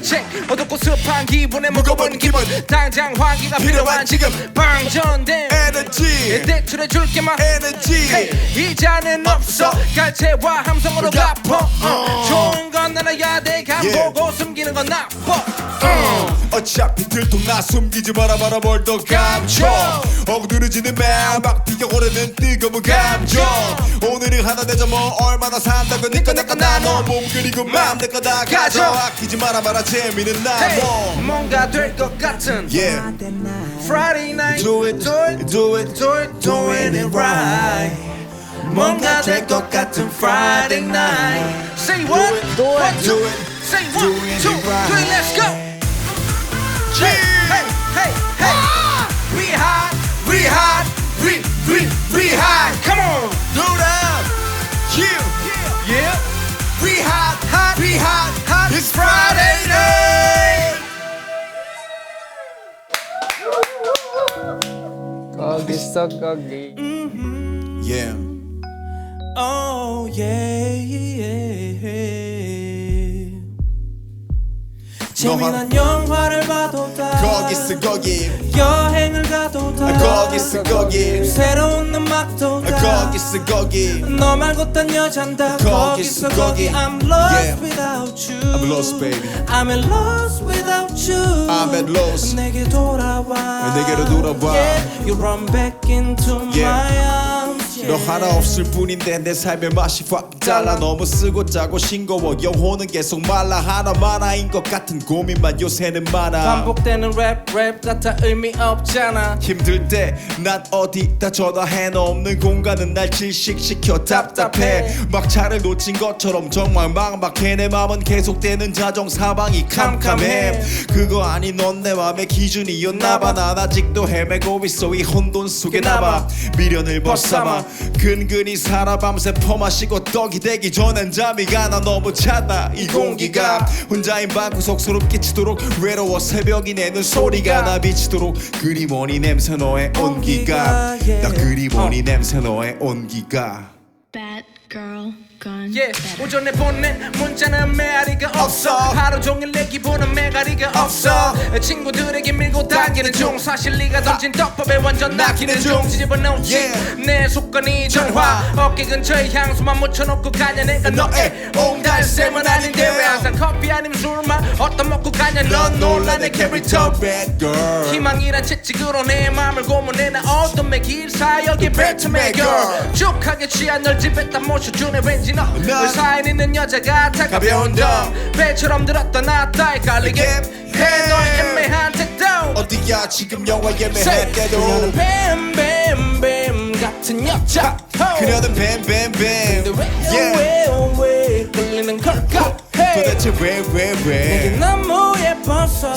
[SPEAKER 1] check 어둡고 습한 기분에 무거운 기분 당장 환기가 필요한 지금 방전된
[SPEAKER 6] Energy
[SPEAKER 1] 대출해줄게만
[SPEAKER 6] Energy
[SPEAKER 1] Hey, 이자는 없어 갈채와 함성으로 갚어 좋은 건 나눠야 돼 간보고 숨기는 건 나빠
[SPEAKER 6] 어차피 들통나 숨기지 마라 뭘 더 감춰 억누르지는 마음 막 피어오르는 뜨거운 감정 오늘은 하나 내자 뭐 얼마나 산다고 니꺼 내꺼 나눠 몸 그리고 마음 내꺼 다 가져 아끼지 마라 재미는
[SPEAKER 1] hey,
[SPEAKER 6] 나뭐
[SPEAKER 1] 뭔가 될 것 같은
[SPEAKER 6] Yeah
[SPEAKER 1] Friday night
[SPEAKER 6] Do it,
[SPEAKER 1] do it,
[SPEAKER 6] do it,
[SPEAKER 1] do it, doing it right 뭔가 될 것 같은 Friday night Say what?
[SPEAKER 6] Do
[SPEAKER 1] One,
[SPEAKER 6] it,
[SPEAKER 1] two.
[SPEAKER 6] do it
[SPEAKER 1] Say 1, 2,
[SPEAKER 6] doing it
[SPEAKER 1] 3,
[SPEAKER 6] right.
[SPEAKER 1] let's go Hey, hey, hey, hey We hot, we hot, we hot Come on
[SPEAKER 6] Do that
[SPEAKER 1] Yeah
[SPEAKER 6] We hot It's Friday night
[SPEAKER 3] 거기서 거기.
[SPEAKER 6] Yeah
[SPEAKER 1] Oh yeah 재미난 영화를 봐도 다
[SPEAKER 6] 거기서 거기
[SPEAKER 1] 여행을 가도 다
[SPEAKER 6] 거기서 거기
[SPEAKER 1] 새로운 음악도 다
[SPEAKER 6] 거기서 거기
[SPEAKER 1] 너 말고 딴 여잔 다
[SPEAKER 6] 거기서
[SPEAKER 1] 거기서 거기
[SPEAKER 6] 거기.
[SPEAKER 1] I'm lost
[SPEAKER 6] Yeah.
[SPEAKER 1] without you
[SPEAKER 6] I'm lost baby
[SPEAKER 1] I'm at lost without you
[SPEAKER 6] I'm at lost
[SPEAKER 1] 내게 돌아와
[SPEAKER 6] 내게로 돌아와.
[SPEAKER 1] yeah. You run back into
[SPEAKER 6] Yeah.
[SPEAKER 1] my arms
[SPEAKER 2] 너 하나 없을 뿐인데 내 삶의 맛이 확 달라. 너무 쓰고 짜고 싱거워 영혼은 계속 말라. 하나만아인 것 같은 고민만 요새는 많아.
[SPEAKER 1] 반복되는 랩 같아 의미 없잖아.
[SPEAKER 2] 힘들 때 난 어디다 전화해. 너 없는 공간은 날 질식시켜 답답해. 막차를 놓친 것처럼 정말 막막해. 내 맘은 계속되는 자정 사방이 캄캄해. 그거 아니 넌 내 맘의 기준이었나봐. 난 아직도 헤매고 있어 이 혼돈 속에 남아. 미련을 벗삼아 근근히 살아. 밤새 퍼마시고 떡이 되기 전엔 잠이 가. 나 너무 차다 이 공기가. 혼자인 방구석 소름 끼치도록 외로워. 새벽이 내는 소리가 나 비치도록. 그리 머니 냄새 너의 온기가. 나 그리 머니 냄새 너의 온기가.
[SPEAKER 7] Bad girl gone
[SPEAKER 1] Yeah,
[SPEAKER 7] better.
[SPEAKER 1] 오전에 보낸 문자는 메아리가 없어. 하루 종일 내 기분은 메가리가 없어. 친구들에게 밀고 당기는 중. 사실 네가 던진 떡밥에 완전 낚이는 중. 뒤집어놓지 내 속건이 전화. 어깨 근처에 향수만 묻혀놓고 가냐. 내가 너의 옹달샘은 아닌데 왜 항상 커피 아니면 술만 어떤 먹고 가냐. 넌 놀라 내 캐릭터
[SPEAKER 2] bad girl.
[SPEAKER 1] 희망이란 채찍으로 내 맘을 고문해. 나 어둠의 길 사역의 배트맨 girl. 쭉하게 취한 널 집에다 모셔주네. 왠지 널 사인 있는 여자 같아. 가벼운 덤 배처럼 들었다 놨다 헷갈리게 해. 너의 애매한 태도
[SPEAKER 2] 어디야 지금 영화 예매할 때도.
[SPEAKER 1] 그녀는 뱀뱀뱀 같은 여자.
[SPEAKER 2] 그녀는 뱀뱀뱀.
[SPEAKER 1] 근데 왜 끌리는 걸까.
[SPEAKER 2] 도대체 왜
[SPEAKER 1] 내게 너무 예뻐서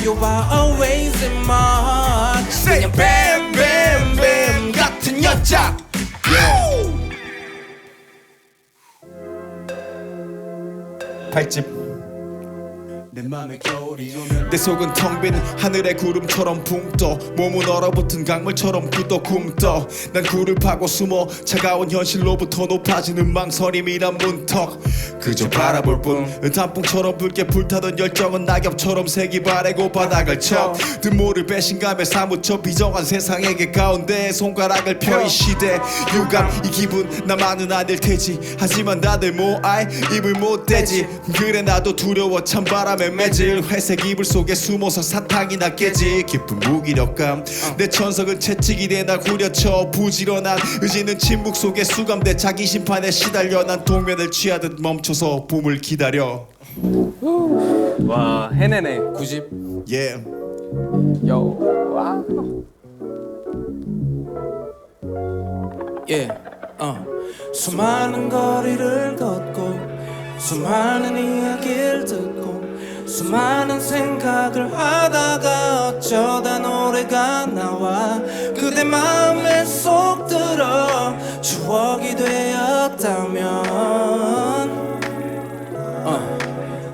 [SPEAKER 1] You are always in my heart. 그냥 뱀뱀뱀 같은 여자.
[SPEAKER 2] 팔집. 내 속은 텅 빈 하늘의 구름처럼 붕떠. 몸은 얼어붙은 강물처럼 굳어 굼떠. 난 굴을 파고 숨어 차가운 현실로부터 높아지는 망설임이란 문턱. 그저 바라볼 뿐. 단풍처럼 붉게 불타던 열정은 낙엽처럼 색이 바래고 바닥을 쳐. 든모를 배신감에 사무쳐 비정한 세상에게 가운데 손가락을 펴. 이 시대 유감 이 기분 나만은 아닐 테지. 하지만 다들 모아이 입을 못 대지. 그래 나도 두려워 찬바람에 매질. 회색 이불 속에 숨어서 사탕이나 깨지. 깊은 무기력감 내 천석은 채찍이 돼 날 후려쳐. 부지런한 의지는 침묵 속에 수감돼. 자기 심판에 시달려. 난 동면을 취하듯 멈춰서 봄을 기다려.
[SPEAKER 5] 와 해내네.
[SPEAKER 1] 90
[SPEAKER 2] Yeah.
[SPEAKER 1] Yeah. 수많은 거리를 걷고 수많은 이야기를 듣고 수많은 생각을 하다가 어쩌다 노래가 나와. 그대 마음에 쏙 들어 추억이 되었다면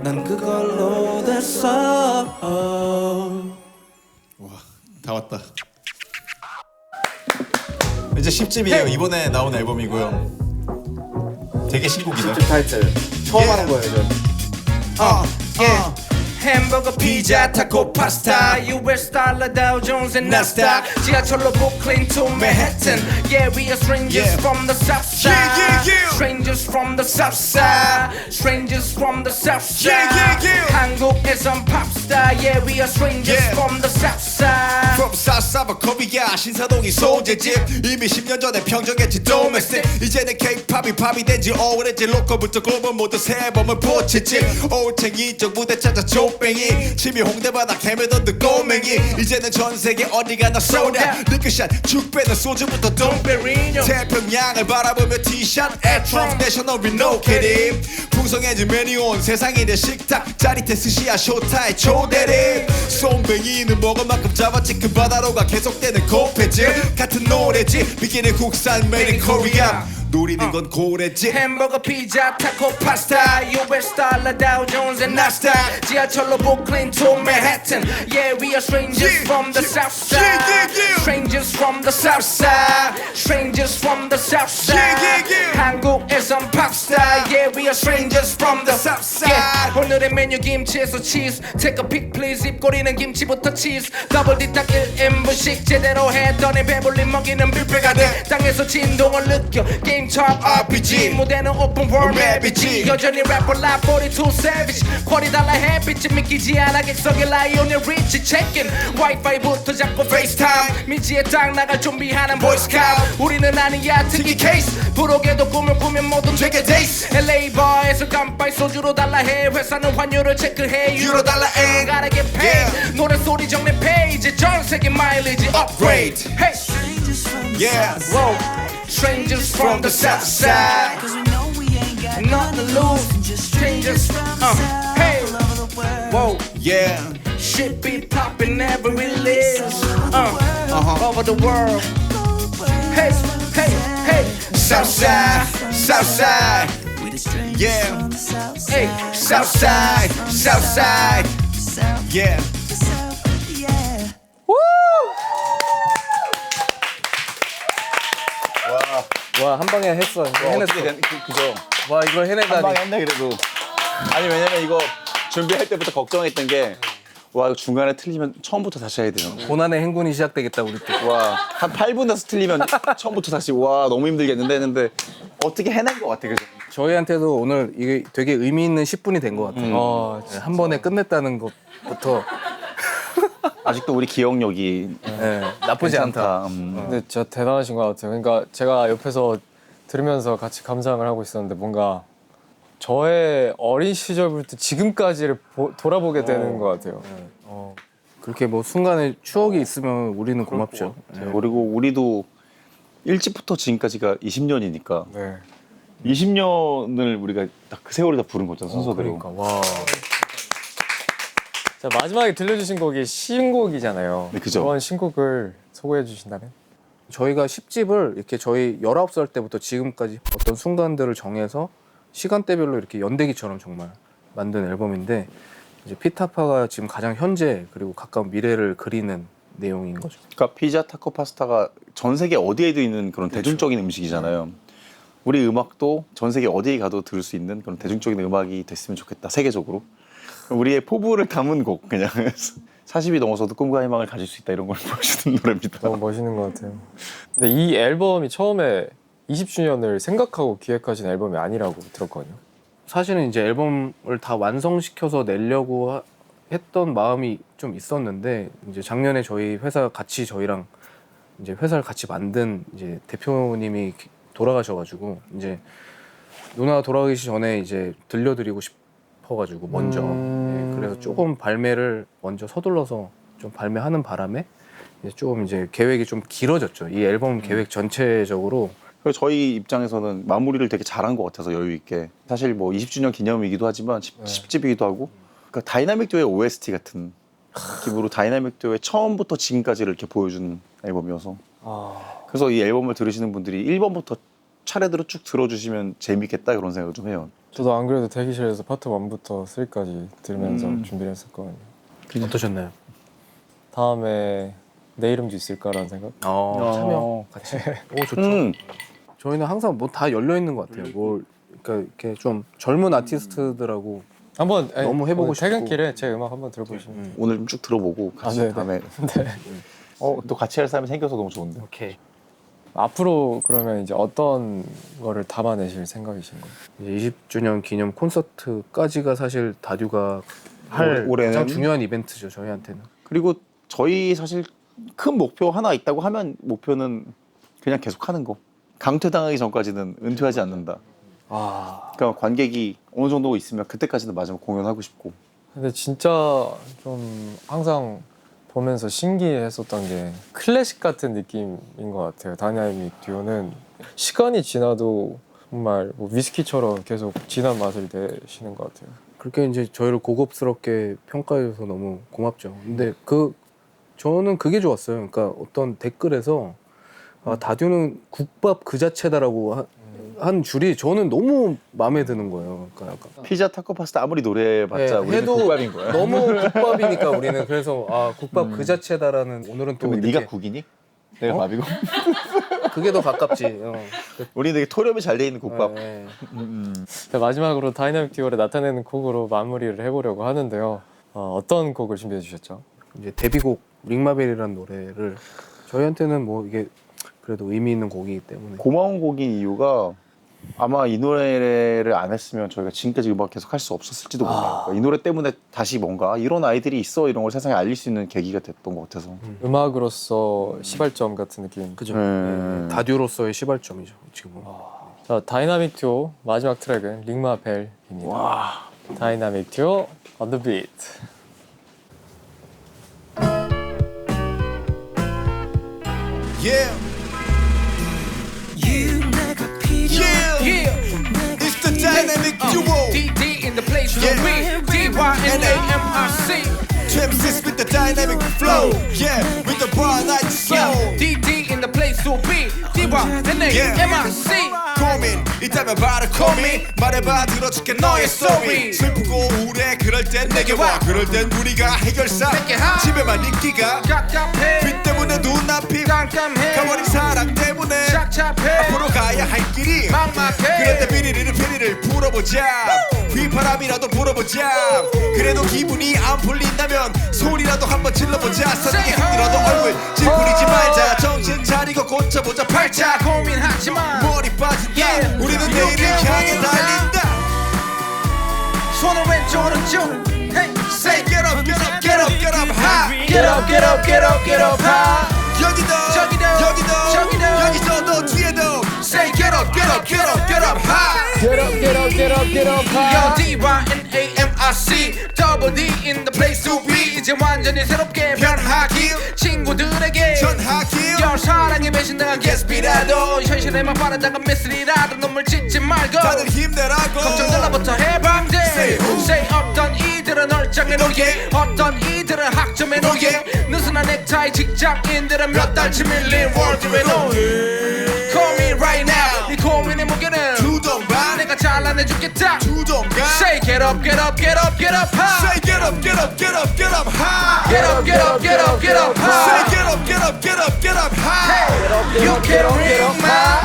[SPEAKER 1] 난 그걸로 됐어.
[SPEAKER 2] 다 왔다. 이제 10집이에요. 이번에 나온 앨범이고요. 되게 신곡이다.
[SPEAKER 5] 타이틀 처음 하는 거예요 이제.
[SPEAKER 1] 햄버거 피자 타코 파스타 US 달러 다우 존스 앤 나스닥. 지하철로 브루클린 to Manhattan. Yeah we are strangers from the south side. Strangers from the south side. Strangers from the south side. 한국에선 팝스타. Yeah we are strangers from the south side.
[SPEAKER 2] From Southside 커비야 신사동이 소재집. 이미 10년 전에 평정했지 domestic. 이제는 K-팝이 팝이 된지 오래지. 로컬부터 글로벌 모두 새 앨범을 포치지. 올챙이 쪽 무대 찾아 족뱅이. 침이 홍대바닥 헤매던 듯 꼬맹이. 이제는 전세계 어디 가나 소다. 리크샷 축 빼는 소주부터 돈베리뇨. 태평양을 바라보며 티샷 에트럼 내셔널 리노케리. 풍성해진 메뉴 온 세상이 내 식탁. 짜릿해 스시야 쇼타의 초대리. 쏨뱅이는 먹을 만큼 잡았지. 그 바다로가 계속되는 고패질 같은 노래지. 비기는 국산 made in Korea. 노리는 건 고래지.
[SPEAKER 1] 햄버거 피자 타코 파스타 US 달러 다우 존스 앤 나스닥. 지하철로 브루클린 to Manhattan. Yeah we are strangers from the south side. Strangers from the south side. Strangers from the south side. 한국에선 팝스타. Yeah we are strangers from the south side. 오늘의 메뉴 김치에서 치즈. Take a pic please. 입꼬리는 김치부터 치즈. 더블 디탁 1인분씩 제대로 했더니 배불리 먹이는 뷔페가 돼. 땅에서 진동을 느껴. 게임 게임 top RPG 무대는 open world 맵이지 여전히 래퍼 live 42 savage 퀄이 달라 햇빛이 믿기지 않아 객석의 라이온의 리치 체킹 와이파이부터 잡고 페이스타임 미지에 딱 나갈 준비하는 보이스카우트 우리는 아니야 특이 케이스 부록에도 꿈을 꾸면 뭐든 되게 데이스 LA 바에서 깜빡이 소주로 달라 해 회사는 환율을 체크해 유로 달러 엔 gotta get paid 노래 소리 정리 페이지 전 세계 마일리지 upgrade hey yeah whoa strangers from the south side nothing to lose strangers hey whoa
[SPEAKER 2] Yeah.
[SPEAKER 1] shit be popping every list over the world hey hey hey
[SPEAKER 2] Southside, Southside. Yeah.
[SPEAKER 1] hey
[SPEAKER 2] Southside, Southside. Yeah.
[SPEAKER 5] 와 한 방에 했어. 해냈어.
[SPEAKER 4] 어떻게 그죠?
[SPEAKER 5] 와 이걸
[SPEAKER 4] 한
[SPEAKER 5] 해내다니.
[SPEAKER 4] 방에 했네 그래도. 아니 왜냐면 이거 준비할 때부터 걱정했던 게 와 이거 중간에 틀리면 처음부터 다시 해야 돼요.
[SPEAKER 5] 고난의 행군이 시작되겠다 우리 때.
[SPEAKER 4] 와 한 8분 나서 틀리면 처음부터 다시 와 너무 힘들겠는데 했는데 어떻게 해낸 것 같아 그죠?
[SPEAKER 5] 저희한테도 오늘 이게 되게 의미 있는 10분이 된 것 같아요. 네, 한 번에 끝냈다는 것부터
[SPEAKER 4] 아직도 우리 기억력이
[SPEAKER 5] 네, 나쁘지 않다.
[SPEAKER 3] 근데 진짜 대단하신 것 같아요. 그러니까 제가 옆에서 들으면서 같이 감상을 하고 있었는데 뭔가 저의 어린 시절부터 지금까지를 돌아보게 되는 것 같아요.
[SPEAKER 5] 그렇게 뭐 순간에 추억이 있으면 우리는 고맙죠.
[SPEAKER 4] 그리고 우리도 일찍부터 지금까지가 20년이니까
[SPEAKER 3] 네.
[SPEAKER 4] 20년을 우리가 딱 그 세월을 다 부른 거잖아 순서대로.
[SPEAKER 3] 그러니까 와. 자 마지막에 들려주신 곡이 신곡이잖아요.
[SPEAKER 4] 네, 그죠.
[SPEAKER 3] 그런 신곡을 소개해 주신다면?
[SPEAKER 5] 저희가 10집을 이렇게 저희 19살 때부터 지금까지 어떤 순간들을 정해서 시간대별로 이렇게 연대기처럼 정말 만든 앨범인데 이제 피타파가 지금 가장 현재 그리고 가까운 미래를 그리는 내용인 거죠.
[SPEAKER 4] 그러니까 피자, 타코, 파스타가 전 세계 어디에도 있는 그런 대중적인 음식이잖아요. 우리 음악도 전 세계 어디에 가도 들을 수 있는 그런 대중적인 음악이 됐으면 좋겠다 세계적으로. 우리의 포부를 담은 곡 그냥 40이 넘어서도 꿈과 희망을 가질 수 있다 이런 걸 보여주는 노래입니다.
[SPEAKER 3] 너무 멋있는 것 같아요. 근데 이 앨범이 처음에 20주년을 생각하고 기획하신 앨범이 아니라고 들었거든요.
[SPEAKER 5] 사실은 이제 앨범을 다 완성시켜서 내려고 했던 마음이 좀 있었는데 이제 작년에 저희 회사 같이 저희랑 이제 회사를 같이 만든 이제 대표님이 돌아가셔가지고 이제 누나 돌아가기 전에 이제 들려드리고 싶어가지고 먼저 그래서 조금 발매를 먼저 서둘러서 좀 발매하는 바람에 이제 조금 이제 계획이 좀 길어졌죠. 이 앨범 계획 전체적으로.
[SPEAKER 4] 그리고 저희 입장에서는 마무리를 되게 잘한 것 같아서 여유 있게 사실 뭐 20주년 기념이기도 하지만 10집이기도 하고 그러니까 다이나믹 듀오의 OST 같은 느낌으로 다이나믹 듀오의 처음부터 지금까지를 이렇게 보여주는 앨범이어서 그래서 이 앨범을 들으시는 분들이 1번부터 차례대로 쭉 들어주시면 재밌겠다 이런 생각을 좀 해요.
[SPEAKER 3] 저도 안 그래도 대기실에서 파트 1부터 3까지 들으면서 준비를 했었거든요.
[SPEAKER 5] 어떠셨나요?
[SPEAKER 3] 다음에 내 이름도 있을까라는 생각?
[SPEAKER 5] 참여 같이. 오 좋죠. 저희는 항상 뭐 다 열려 있는 것 같아요. 뭘 그러니까 이렇게 좀 젊은 아티스트들하고
[SPEAKER 3] 한번
[SPEAKER 5] 너무 해보고 싶고.
[SPEAKER 3] 퇴근길에 제 음악 한번 들어보시면
[SPEAKER 4] 오늘 좀 쭉 들어보고 같이
[SPEAKER 3] 네네.
[SPEAKER 4] 다음에 또 같이 할 사람이 생겨서 너무 좋은데.
[SPEAKER 5] 오케이.
[SPEAKER 3] 앞으로 그러면 이제 어떤 거를 담아내실 생각이신 거예요?
[SPEAKER 5] 이제 20주년 기념 콘서트까지가 사실 다듀가 할
[SPEAKER 4] 올해는?
[SPEAKER 5] 가장 중요한 이벤트죠 저희한테는.
[SPEAKER 4] 그리고 저희 사실 큰 목표 하나 있다고 하면 목표는 그냥 계속 하는 거. 강퇴당하기 전까지는 은퇴하지 않는다. 그러니까 관객이 어느 정도 있으면 그때까지는 마지막 공연하고 싶고.
[SPEAKER 3] 근데 진짜 좀 항상 보면서 신기했었던 게 클래식 같은 느낌인 것 같아요. 다이나믹 듀오는 시간이 지나도 정말 뭐 위스키처럼 계속 진한 맛을 내시는 것 같아요.
[SPEAKER 5] 그렇게 이제 저희를 고급스럽게 평가해줘서 너무 고맙죠. 근데 저는 그게 좋았어요. 그러니까 어떤 댓글에서 다듀는 국밥 그 자체다라고 한 줄이 저는 너무 마음에 드는 거예요. 그러니까 약간
[SPEAKER 4] 피자, 타코, 파스타 아무리 노래해봤자 우리는
[SPEAKER 5] 해도
[SPEAKER 4] 국밥인 거야.
[SPEAKER 5] 너무 국밥이니까 우리는 그래서 국밥 그 자체다라는 오늘은 또
[SPEAKER 4] 그럼
[SPEAKER 5] 이렇게
[SPEAKER 4] 네가 국이니? 내가 밥이고?
[SPEAKER 5] 그게 더 가깝지.
[SPEAKER 4] 우리 되게 토렴이 잘 돼 있는 국밥.
[SPEAKER 5] 네.
[SPEAKER 3] 자, 마지막으로 다이나믹 듀오를 나타내는 곡으로 마무리를 해보려고 하는데요. 어떤 곡을 준비해 주셨죠?
[SPEAKER 5] 이제 데뷔곡 링마벨이라는 노래를 저희한테는 뭐 이게 그래도 의미 있는 곡이기 때문에.
[SPEAKER 4] 고마운 곡인 이유가 아마 이 노래를 안 했으면 저희가 지금까지 음악 계속 할 수 없었을지도 몰라요. 그러니까 이 노래 때문에 다시 뭔가 이런 아이들이 있어 이런 걸 세상에 알릴 수 있는 계기가 됐던 것 같아서.
[SPEAKER 3] 음악으로서 시발점 같은 느낌.
[SPEAKER 5] 그죠.
[SPEAKER 4] 네.
[SPEAKER 5] 다듀로서의 시발점이죠 지금은.
[SPEAKER 3] 자, 다이나믹 듀오 마지막 트랙은 링마벨입니다. 다이나믹 듀오 On The Beat.
[SPEAKER 2] Yeah. Yeah. It's the dynamic duo.
[SPEAKER 1] DD in the place to
[SPEAKER 2] Yeah.
[SPEAKER 1] be. DYNAMIC.
[SPEAKER 2] Twins with the dynamic flow. Yeah. With the bar like soul.
[SPEAKER 1] Yeah. DD in the place to be. DYNAMIC.
[SPEAKER 2] 고민 있다면 바로 고민 말해봐 들어줄게 너의 story 슬프고 우울해 그럴 땐 내게 와 그럴 땐 우리가 해결사
[SPEAKER 1] 내게 하.
[SPEAKER 2] 집에만 있기가
[SPEAKER 1] 깝깝해.
[SPEAKER 2] 빛 때문에 눈앞이
[SPEAKER 1] 깜깜해.
[SPEAKER 2] 가버린 사랑 때문에
[SPEAKER 1] 착잡해.
[SPEAKER 2] 앞으로 가야 할 길이
[SPEAKER 1] 막막해.
[SPEAKER 2] 그런데 비리를 풀어보자 휘바람이라도 불어보자 그래도 기분이 안 풀린다면 소리라도 한번 질러보자 사랑이 힘들어도 얼굴 찌푸리지 말자 정신 차리고 고쳐보자 팔자
[SPEAKER 1] 고민하지마.
[SPEAKER 2] 머리 빠진다
[SPEAKER 1] Yeah.
[SPEAKER 2] 우리는
[SPEAKER 1] You
[SPEAKER 2] 내일을
[SPEAKER 1] can
[SPEAKER 2] 향해
[SPEAKER 1] win.
[SPEAKER 2] 달린다
[SPEAKER 1] 손을 왼쪽 오른쪽. Hey.
[SPEAKER 2] Say get up get up get up get up high
[SPEAKER 1] Get up, get up, get up, get up high.
[SPEAKER 2] 여기도
[SPEAKER 1] 저기도,
[SPEAKER 2] 여기도
[SPEAKER 1] 저기도.
[SPEAKER 2] 여기서도 뒤에도 Say get up get up get up get up high
[SPEAKER 3] Get up, get up, get up, get up
[SPEAKER 1] Yo, DYNAMIC Double D in the place to be 이제 완전히 새롭게 변하길 친구들에게
[SPEAKER 2] 전하길
[SPEAKER 1] 여 사랑에 배신당한 게스피라도 현실에만 바라다가 미스리라도 눈물 짓지 말고
[SPEAKER 2] 다들 힘내라고
[SPEAKER 1] 걱정들로부터 해방돼
[SPEAKER 2] Say who?
[SPEAKER 1] Say 어떤 이들은 얼짱에 놓게 어떤 이들은 학점에 놓게 느슨한 넥타이 직장인들은 몇 달치 밀린 월드에 놓게 Call me right now 네 고민의 무게는
[SPEAKER 2] 두동반
[SPEAKER 1] 내가 잘라내주겠다
[SPEAKER 2] 두동간
[SPEAKER 1] Say get up, get up, get up, get up high
[SPEAKER 2] Say get up get up get up get up high
[SPEAKER 1] Get up, get up, get up, get up
[SPEAKER 2] Say
[SPEAKER 1] high
[SPEAKER 2] get up get up get up get up high
[SPEAKER 1] You can ring my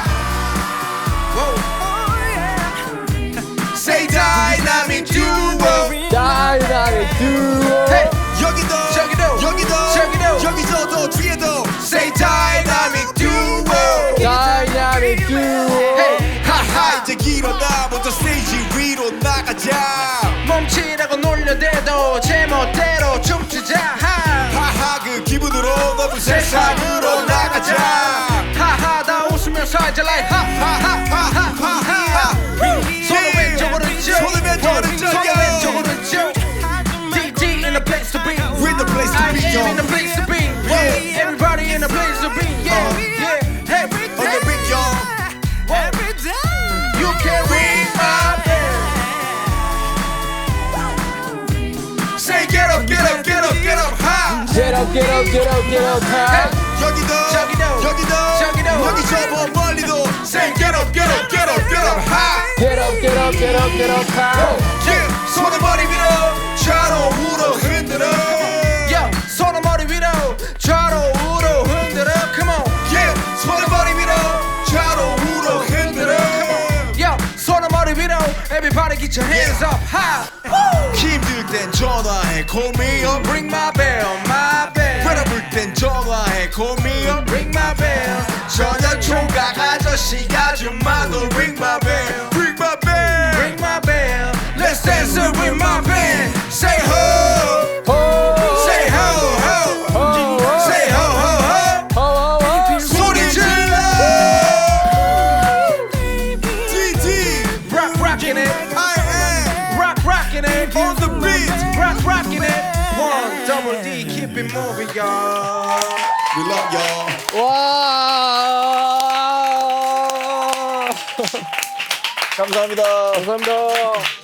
[SPEAKER 1] Say dynamic duo
[SPEAKER 3] 다이나믹 듀오.
[SPEAKER 1] Hey,
[SPEAKER 2] 여기도
[SPEAKER 1] 저기도,
[SPEAKER 2] 여기도
[SPEAKER 1] 저기도.
[SPEAKER 2] 여기서도 뒤에도
[SPEAKER 1] say dynamic duo
[SPEAKER 3] 다이나믹 듀오.
[SPEAKER 1] Hey,
[SPEAKER 2] 하하 이제 일어나 먼저 스테이지 위로 나가자
[SPEAKER 1] 멈추라고 놀려대도 제멋대로 춤추자
[SPEAKER 2] 하하 그 기분으로 넓은 세상으로 나가자
[SPEAKER 1] 하하 다 웃으면서 이제 like 하하하하하하 손을 왼쪽 오른쪽
[SPEAKER 2] 손을 왼쪽 오른쪽
[SPEAKER 1] 손을 왼쪽 오른쪽 DD in the place to be
[SPEAKER 2] With the place to
[SPEAKER 1] I
[SPEAKER 2] be
[SPEAKER 1] am in the place to be
[SPEAKER 2] Yeah.
[SPEAKER 1] Everybody in the place to be Yeah, yeah Hey,
[SPEAKER 2] On the beat y'all
[SPEAKER 1] you can ring my bell
[SPEAKER 2] Say get up get up get up get up high
[SPEAKER 3] Get up, get up, get up, get up high.
[SPEAKER 2] 여기도
[SPEAKER 1] 저기도,
[SPEAKER 2] 여기도
[SPEAKER 1] 저기도.
[SPEAKER 2] 여기서 뭐 멀리도 Say get up get up get up get up high
[SPEAKER 3] Get up, get up, get up, get up high.
[SPEAKER 2] Yeah. 손을 머리 위로 좌로 우로 흔들어
[SPEAKER 1] Yo, 손을 머리 위로 좌로 우로 흔들어 Come on
[SPEAKER 2] Yeah. 손을 머리 위로 좌로 우로 흔들어
[SPEAKER 1] Yo, 손을 머리 위로 Everybody get your hands up high
[SPEAKER 2] 힘들 땐 전화해 call me up
[SPEAKER 1] Ring my bell, my bell
[SPEAKER 2] 외로울 땐 전화해 call me up
[SPEAKER 1] Ring my bell
[SPEAKER 2] 전혀 총각 아저씨가 좀 많아 ring my bell ring my bell
[SPEAKER 1] Ring my bell Let's dance it with my band
[SPEAKER 2] say ho say ho ho say ho ho ho 소리 질러 DD
[SPEAKER 1] Rockin' it
[SPEAKER 2] I am
[SPEAKER 1] Rockin' it
[SPEAKER 2] on the beat
[SPEAKER 1] Rockin' it One double D keep it moving y'all
[SPEAKER 2] we love y'all
[SPEAKER 3] 와.
[SPEAKER 4] 감사합니다.
[SPEAKER 3] 감사합니다.